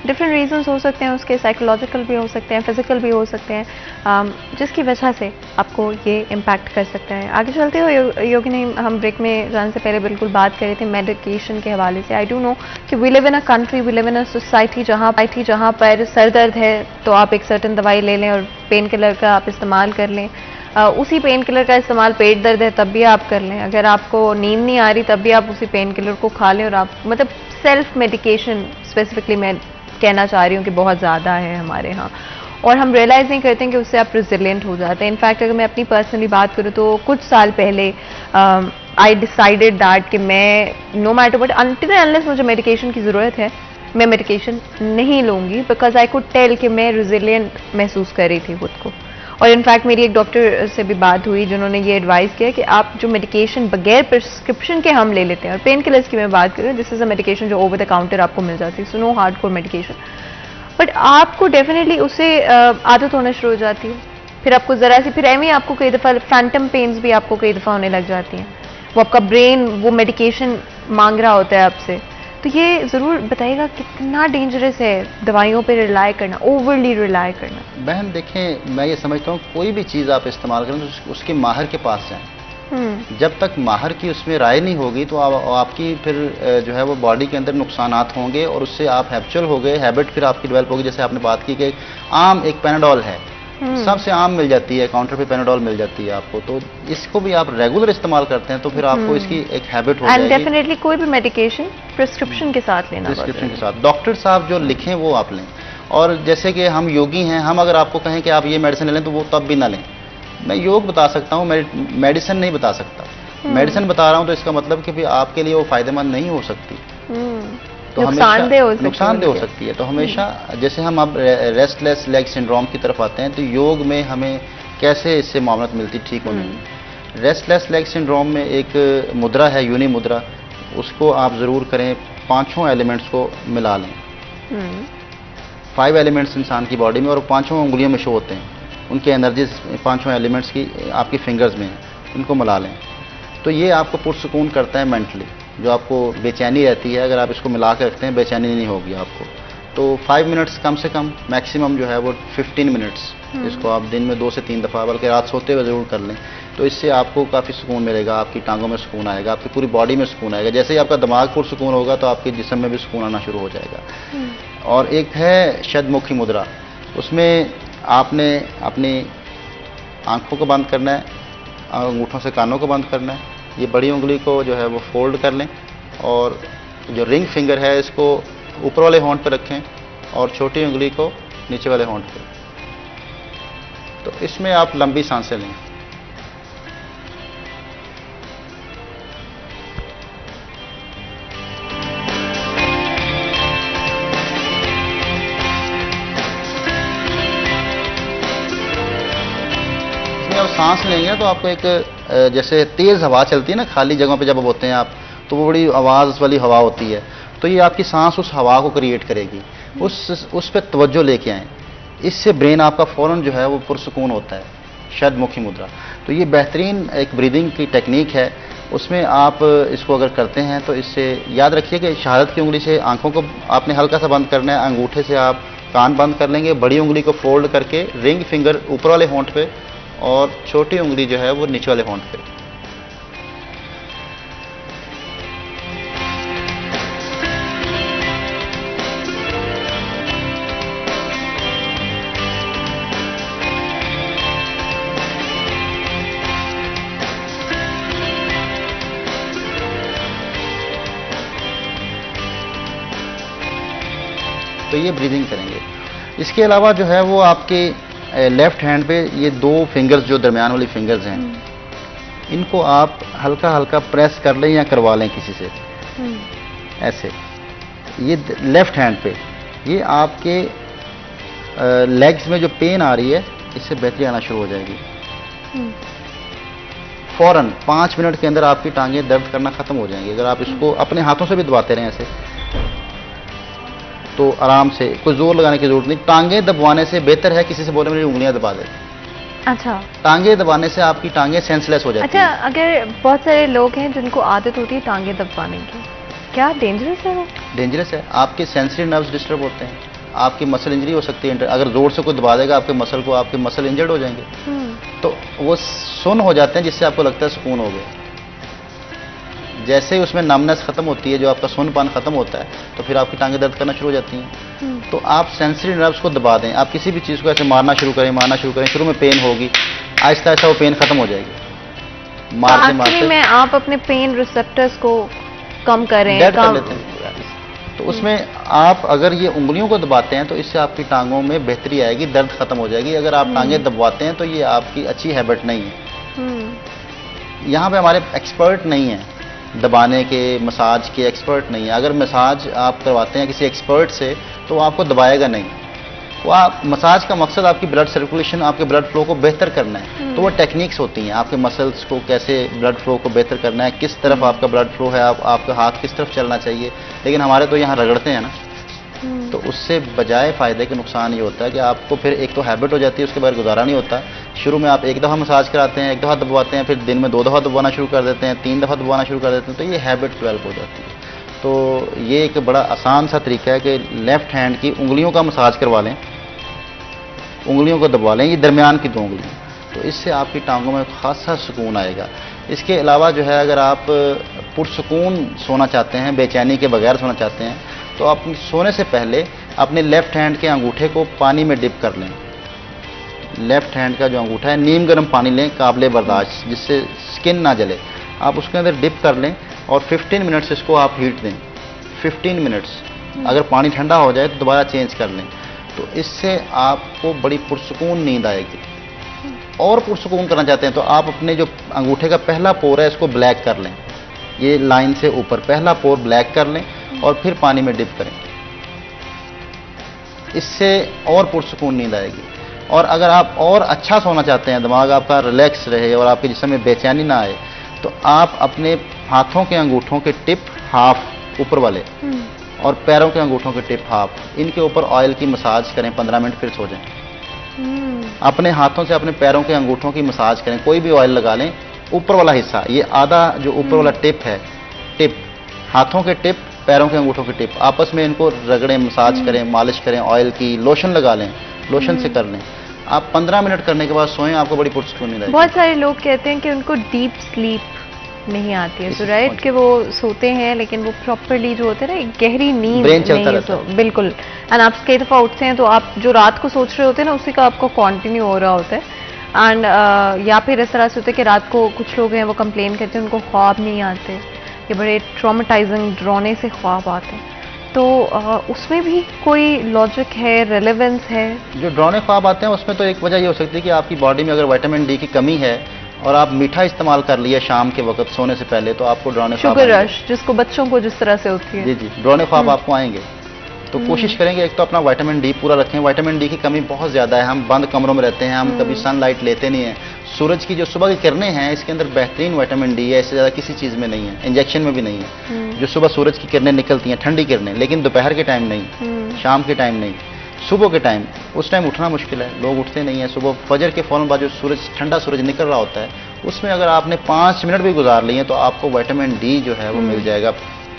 डिफरेंट रीजंस हो सकते हैं उसके, साइकोलॉजिकल भी हो सकते हैं, फिजिकल भी हो सकते हैं, जिसकी वजह से आपको ये इम्पैक्ट कर सकता है। आगे चलते हुए योगिनी, हम ब्रेक में जाने से पहले बिल्कुल बात कर रहे थे मेडिकेशन के हवाले से। आई डू नो कि we live in a country, we live in a society जहाँ पर सर दर्द है तो आप एक सर्टन दवाई ले लें और पेन किलर का आप इस्तेमाल कर लें। उसी पेन किलर का इस्तेमाल पेट दर्द है तब भी आप कर लें, अगर आपको नींद नहीं आ रही तब भी आप उसी पेन किलर को खा लें। और आप मतलब सेल्फ मेडिकेशन स्पेसिफिकली मैं कहना चाह रही हूँ कि बहुत ज़्यादा है हमारे यहाँ, और हम रियलाइज़ नहीं करते हैं कि उससे आप रेजिलिएंट हो जाते हैं। इनफैक्ट अगर मैं अपनी पर्सनली बात करूँ तो कुछ साल पहले आई डिसाइडेड दैट कि मैं no matter what, until unless मुझे मेडिकेशन की ज़रूरत है मैं मेडिकेशन नहीं लूँगी, बिकॉज आई कुड टेल कि मैं रेजिलिएंट महसूस कर रही थी खुद को। और इनफैक्ट मेरी एक डॉक्टर से भी बात हुई जिन्होंने ये एडवाइस किया कि आप जो मेडिकेशन बगैर प्रिस्क्रिप्शन के हम ले लेते हैं, और पेन किलर्स की मैं बात करूँ, दिस इज़ अ मेडिकेशन जो ओवर द काउंटर आपको मिल जाती है, so no hardcore medication, but आपको डेफिनेटली उससे आदत होना शुरू हो जाती है। फिर आपको ज़रा सी, फिर एवं आपको कई दफ़ा फैंटम पेन्स भी आपको कई दफ़ा होने लग जाती हैं, वो आपका ब्रेन वो मेडिकेशन मांग रहा होता है आपसे। तो ये ज़रूर बताइएगा कितना डेंजरस है दवाइयों पे रिलाई करना, ओवरली रिलाई करना। बहन देखें, मैं ये समझता हूँ कोई भी चीज़ आप इस्तेमाल करें तो उसके माहिर के पास जाएं। जब तक माहिर की उसमें राय नहीं होगी तो आपकी फिर जो है वो बॉडी के अंदर नुकसानात होंगे और उससे आप हैबिचुअल हो गए, हैबिट फिर आपकी डेवलप होगी। जैसे आपने बात की कि आम एक पैनाडोल है, सबसे आम मिल जाती है, काउंटर पे पैनाडोल मिल जाती है आपको, तो इसको भी आप रेगुलर इस्तेमाल करते हैं तो फिर आपको इसकी एक हैबिट हो जाएगी। एंड डेफिनेटली कोई भी मेडिकेशन प्रिस्क्रिप्शन के साथ लेना, प्रिस्क्रिप्शन के साथ डॉक्टर साहब जो लिखें वो आप लें। और जैसे कि हम योगी हैं, हम अगर आपको कहें कि आप ये मेडिसिन लें तो वो तब भी ना लें। मैं योग बता सकता हूँ, मेडिसिन नहीं बता सकता। मेडिसिन बता रहा हूँ तो इसका मतलब कि आपके लिए वो फायदेमंद नहीं हो सकती, तो नुकसानदेह हो सकती है। तो हमेशा जैसे हम अब रेस्टलेस लेग सिंड्रोम की तरफ आते हैं तो योग में हमें कैसे इससे मामलत मिलती ठीक होने में। रेस्टलेस लेग सिंड्रोम में एक मुद्रा है, यूनि मुद्रा, उसको आप ज़रूर करें, पांचों एलिमेंट्स को मिला लें। 5 एलिमेंट्स इंसान की बॉडी में और पांचों उंगलियों में शो होते हैं, उनके एनर्जीज पांचों एलिमेंट्स की आपकी फिंगर्स में हैं, उनको मिला लें। तो ये आपको पुरसुकून करता है मेंटली, जो आपको बेचैनी रहती है, अगर आप इसको मिला के रखते हैं बेचैनी नहीं होगी आपको। तो 5 मिनट्स कम से कम, मैक्सिमम जो है वो 15 मिनट्स, इसको आप दिन में 2 से 3 दफ़ा, बल्कि रात सोते हुए ज़रूर कर लें। तो इससे आपको काफ़ी सुकून मिलेगा, आपकी टांगों में सुकून आएगा, आपकी पूरी बॉडी में सुकून आएगा। जैसे ही आपका दिमाग पुरसुकून होगा तो आपके जिस्म में भी सुकून आना शुरू हो जाएगा। और एक है शतमुखी मुद्रा, उसमें आपने अपनी आंखों को बंद करना है, अंगूठों से कानों को बंद करना है, ये बड़ी उंगली को जो है वो फोल्ड कर लें और जो रिंग फिंगर है इसको ऊपर वाले होंठ पर रखें और छोटी उंगली को नीचे वाले होंठ पर। तो इसमें आप लंबी सांसें लें। सांस लेंगे तो आपको एक जैसे तेज़ हवा चलती है ना, खाली जगहों पे जब होते हैं आप, तो वो बड़ी आवाज़ वाली हवा होती है, तो ये आपकी सांस उस हवा को क्रिएट करेगी, उस पर तवज्जो लेके आएँ, इससे ब्रेन आपका फ़ौरन जो है वो पुरसुकून होता है। शतमुखी मुद्रा, तो ये बेहतरीन एक ब्रीदिंग की टेक्निक है, उसमें आप इसको अगर करते हैं तो इससे याद रखिए कि शहादत की उंगली से आंखों को आपने हल्का सा बंद करना है, अंगूठे से आप कान बंद कर लेंगे, बड़ी उंगली को फोल्ड करके रिंग फिंगर ऊपर वाले होंठ पे और छोटी उंगली जो है वो नीचे वाले होंठ पे। तो ये ब्रीदिंग करेंगे। इसके अलावा जो है वो आपके लेफ्ट हैंड पे ये 2 फिंगर्स जो दरमियान वाली फिंगर्स हैं, इनको आप हल्का हल्का प्रेस कर लें या करवा लें किसी से, ऐसे। ये लेफ्ट हैंड पे ये आपके लेग्स में जो पेन आ रही है, इससे बेहतरी आना शुरू हो जाएगी। फौरन 5 मिनट के अंदर आपकी टांगें दर्द करना खत्म हो जाएंगी। अगर आप इसको अपने हाथों से भी दबाते रहें ऐसे, तो आराम से, कोई जोर लगाने की जरूरत नहीं। टांगें दबाने से बेहतर है किसी से बोले मेरी उंगलियां दबा दे। अच्छा, टांगें दबाने से आपकी टांगें सेंसलेस हो जाती अच्छा, हैं। अगर बहुत सारे लोग हैं जिनको आदत होती है टांगें दबाने की, क्या डेंजरस है वो? डेंजरस है, आपके सेंसरी नर्व्स डिस्टर्ब होते हैं, आपकी मसल इंजरी हो सकती है। अगर जोर से कोई दबा देगा आपके मसल को, आपके मसल इंजर्ड हो जाएंगे, तो वो सुन्न हो जाते हैं, जिससे आपको लगता है सुकून हो गया। जैसे ही उसमें नमनेस खत्म होती है, जो आपका सुन्नपन खत्म होता है, तो फिर आपकी टांगें दर्द करना शुरू हो जाती हैं। तो आप सेंसरी नर्व्स को दबा दें। आप किसी भी चीज़ को ऐसे मारना शुरू करें, शुरू में पेन होगी, आहिस्ता आहिस्ता वो पेन खत्म हो जाएगी। मारते मारते में आप अपने पेन रिसेप्टर्स को कम करें, डेड कर लेते हैं। तो उसमें आप अगर ये उंगलियों को दबाते हैं तो इससे आपकी टांगों में बेहतरी आएगी, दर्द खत्म हो जाएगी। अगर आप टांगें दबाते हैं तो ये आपकी अच्छी हैबिट नहीं है। यहाँ पे हमारे एक्सपर्ट नहीं है, दबाने के, मसाज के एक्सपर्ट नहीं है। अगर मसाज आप करवाते हैं किसी एक्सपर्ट से, तो वो आपको दबाएगा नहीं। वो आप मसाज का मकसद आपकी ब्लड सर्कुलेशन, आपके ब्लड फ्लो को बेहतर करना है। तो वो टेक्निक्स होती हैं, आपके मसल्स को कैसे ब्लड फ्लो को बेहतर करना है, किस तरफ आपका ब्लड फ्लो है, आपका हाथ किस तरफ चलना चाहिए। लेकिन हमारे तो यहाँ रगड़ते हैं ना, तो उससे बजाय फ़ायदे के नुकसान ये होता है कि आपको फिर एक तो हैबिट हो जाती है, उसके बाद गुजारा नहीं होता। शुरू में आप 1 दफ़ा मसाज कराते हैं, 1 दफ़ा दबवाते हैं, फिर दिन में 2 दफ़ा दबवाना शुरू कर देते हैं, 3 दफ़ा दबवाना शुरू कर देते हैं, तो ये हैबिट डेवलप हो जाती है। तो ये एक बड़ा आसान सा तरीका है कि लेफ़्ट हैंड की उंगलियों का मसाज करवा लें, उंगलियों को दबवा लें, ये दरमियान की 2 उंगलियाँ, तो इससे आपकी टांगों में खासा सुकून आएगा। इसके अलावा जो है, अगर आप पुरसुकून सोना चाहते हैं, बेचैनी के बगैर सोना चाहते हैं, तो आप सोने से पहले अपने लेफ्ट हैंड के अंगूठे को पानी में डिप कर लें। लेफ्ट हैंड का जो अंगूठा है, नीम गर्म पानी लें, काबिल बर्दाश्त, जिससे स्किन ना जले। आप उसके अंदर डिप कर लें और 15 मिनट्स इसको आप हीट दें। 15 मिनट्स, अगर पानी ठंडा हो जाए तो दोबारा चेंज कर लें। तो इससे आपको बड़ी पुरसुकून नींद आएगी। और पुरसुकून करना चाहते हैं तो आप अपने जो अंगूठे का पहला पोर है, इसको ब्लैक कर लें, ये लाइन से ऊपर पहला पोर ब्लैक कर लें और फिर पानी में डिप करें। इससे और पुरसुकून नींद आएगी। और अगर आप और अच्छा सोना चाहते हैं, दिमाग आपका रिलैक्स रहे और आपके जिस्म में बेचैनी ना आए, तो आप अपने हाथों के अंगूठों के टिप हाफ ऊपर वाले और पैरों के अंगूठों के टिप हाफ, इनके ऊपर ऑयल की मसाज करें, 15 मिनट, फिर सो जाएं। अपने हाथों से अपने पैरों के अंगूठों की मसाज करें, कोई भी ऑयल लगा लें। ऊपर वाला हिस्सा, ये आधा जो ऊपर वाला टिप है, टिप, हाथों के टिप, पैरों के अंगूठों के टिप, आपस में इनको रगड़ें, मसाज करें, मालिश करें, ऑयल की, लोशन लगा लें, लोशन से कर लें। आप 15 मिनट करने के बाद सोएं, आपको बड़ी पुरसुकून नींद आएगी। बहुत सारे लोग कहते हैं कि उनको डीप स्लीप नहीं आती है, तो राइट कि वो सोते हैं लेकिन वो प्रॉपरली जो होते हैं ना, एक गहरी नींद नहीं, बिल्कुल। एंड आप कई दफ़ा उठते हैं तो आप जो रात को सोच रहे होते हैं ना, उसी का आपको कंटिन्यू हो रहा होता है। एंड या फिर इस तरह से होता है कि रात को कुछ लोग हैं वो कंप्लेन करते हैं उनको ख्वाब नहीं आते, ये बड़े ट्रॉमेटाइजिंग, डराने से ख्वाब आते हैं। तो उसमें भी कोई लॉजिक है, रेलेवेंस है? जो डराने ख्वाब आते हैं उसमें तो एक वजह ये हो सकती है कि आपकी बॉडी में अगर विटामिन डी की कमी है और आप मीठा इस्तेमाल कर लिया शाम के वक्त सोने से पहले, तो आपको डराने ख्वाब शुगर रश, जिसको बच्चों को जिस तरह से होती है, जी जी, डराने ख्वाब आपको आएंगे। तो कोशिश करेंगे एक तो अपना विटामिन डी पूरा रखें। विटामिन डी की कमी बहुत ज़्यादा है, हम बंद कमरों में रहते हैं, हम कभी सनलाइट लेते नहीं हैं। सूरज की जो सुबह की किरणें हैं, इसके अंदर बेहतरीन विटामिन डी है, इससे ज़्यादा किसी चीज़ में नहीं है, इंजेक्शन में भी नहीं है। जो सुबह सूरज की किरणें निकलती हैं, ठंडी किरणें, लेकिन दोपहर के टाइम नहीं, शाम के टाइम नहीं, सुबह के टाइम, उस टाइम उठना मुश्किल है, लोग उठते नहीं हैं। सुबह फजर के फौरन बाद जो सूरज, ठंडा सूरज निकल रहा होता है, उसमें अगर आपने 5 मिनट भी गुजार लिए तो आपको विटामिन डी जो है वो मिल जाएगा,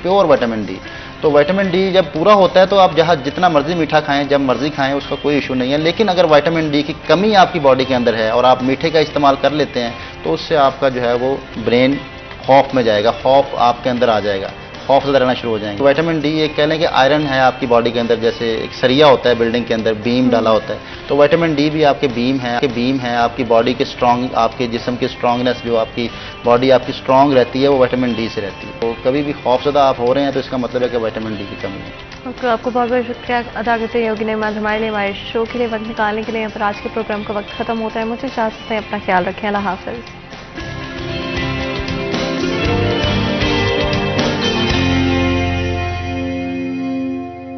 प्योर विटामिन डी। तो विटामिन डी जब पूरा होता है तो आप जहाँ जितना मर्जी मीठा खाएं, जब मर्जी खाएं, उसका कोई इशू नहीं है। लेकिन अगर विटामिन डी की कमी आपकी बॉडी के अंदर है और आप मीठे का इस्तेमाल कर लेते हैं, तो उससे आपका जो है वो ब्रेन खौफ में जाएगा, खौफ आपके अंदर आ जाएगा। खौफजदा रहना शुरू हो जाएंगे। तो विटामिन डी एक कह लें कि आयरन है आपकी बॉडी के अंदर, जैसे एक सरिया होता है बिल्डिंग के अंदर, बीम डाला होता है, तो विटामिन डी भी आपके बीम है आपकी बॉडी के स्ट्रॉन्ग, आपके जिस्म की स्ट्रॉन्गनेस, जो आपकी बॉडी आपकी स्ट्रॉन्ग रहती है वो विटामिन डी से रहती है। तो कभी भी खौफजदा आप हो रहे हैं तो इसका मतलब है कि विटामिन डी की कमी है। तो आपको बहुत बहुत शुक्रिया अदा करते हैं योगी नईमान, हमारे लिए हमारे शो के लिए वक्त निकालने के लिए। यहाँ पर आज के प्रोग्राम का वक्त खत्म होता है, मुझे इजाज़त दें, अपना ख्याल रखें, अल्लाह हाफ़िज़।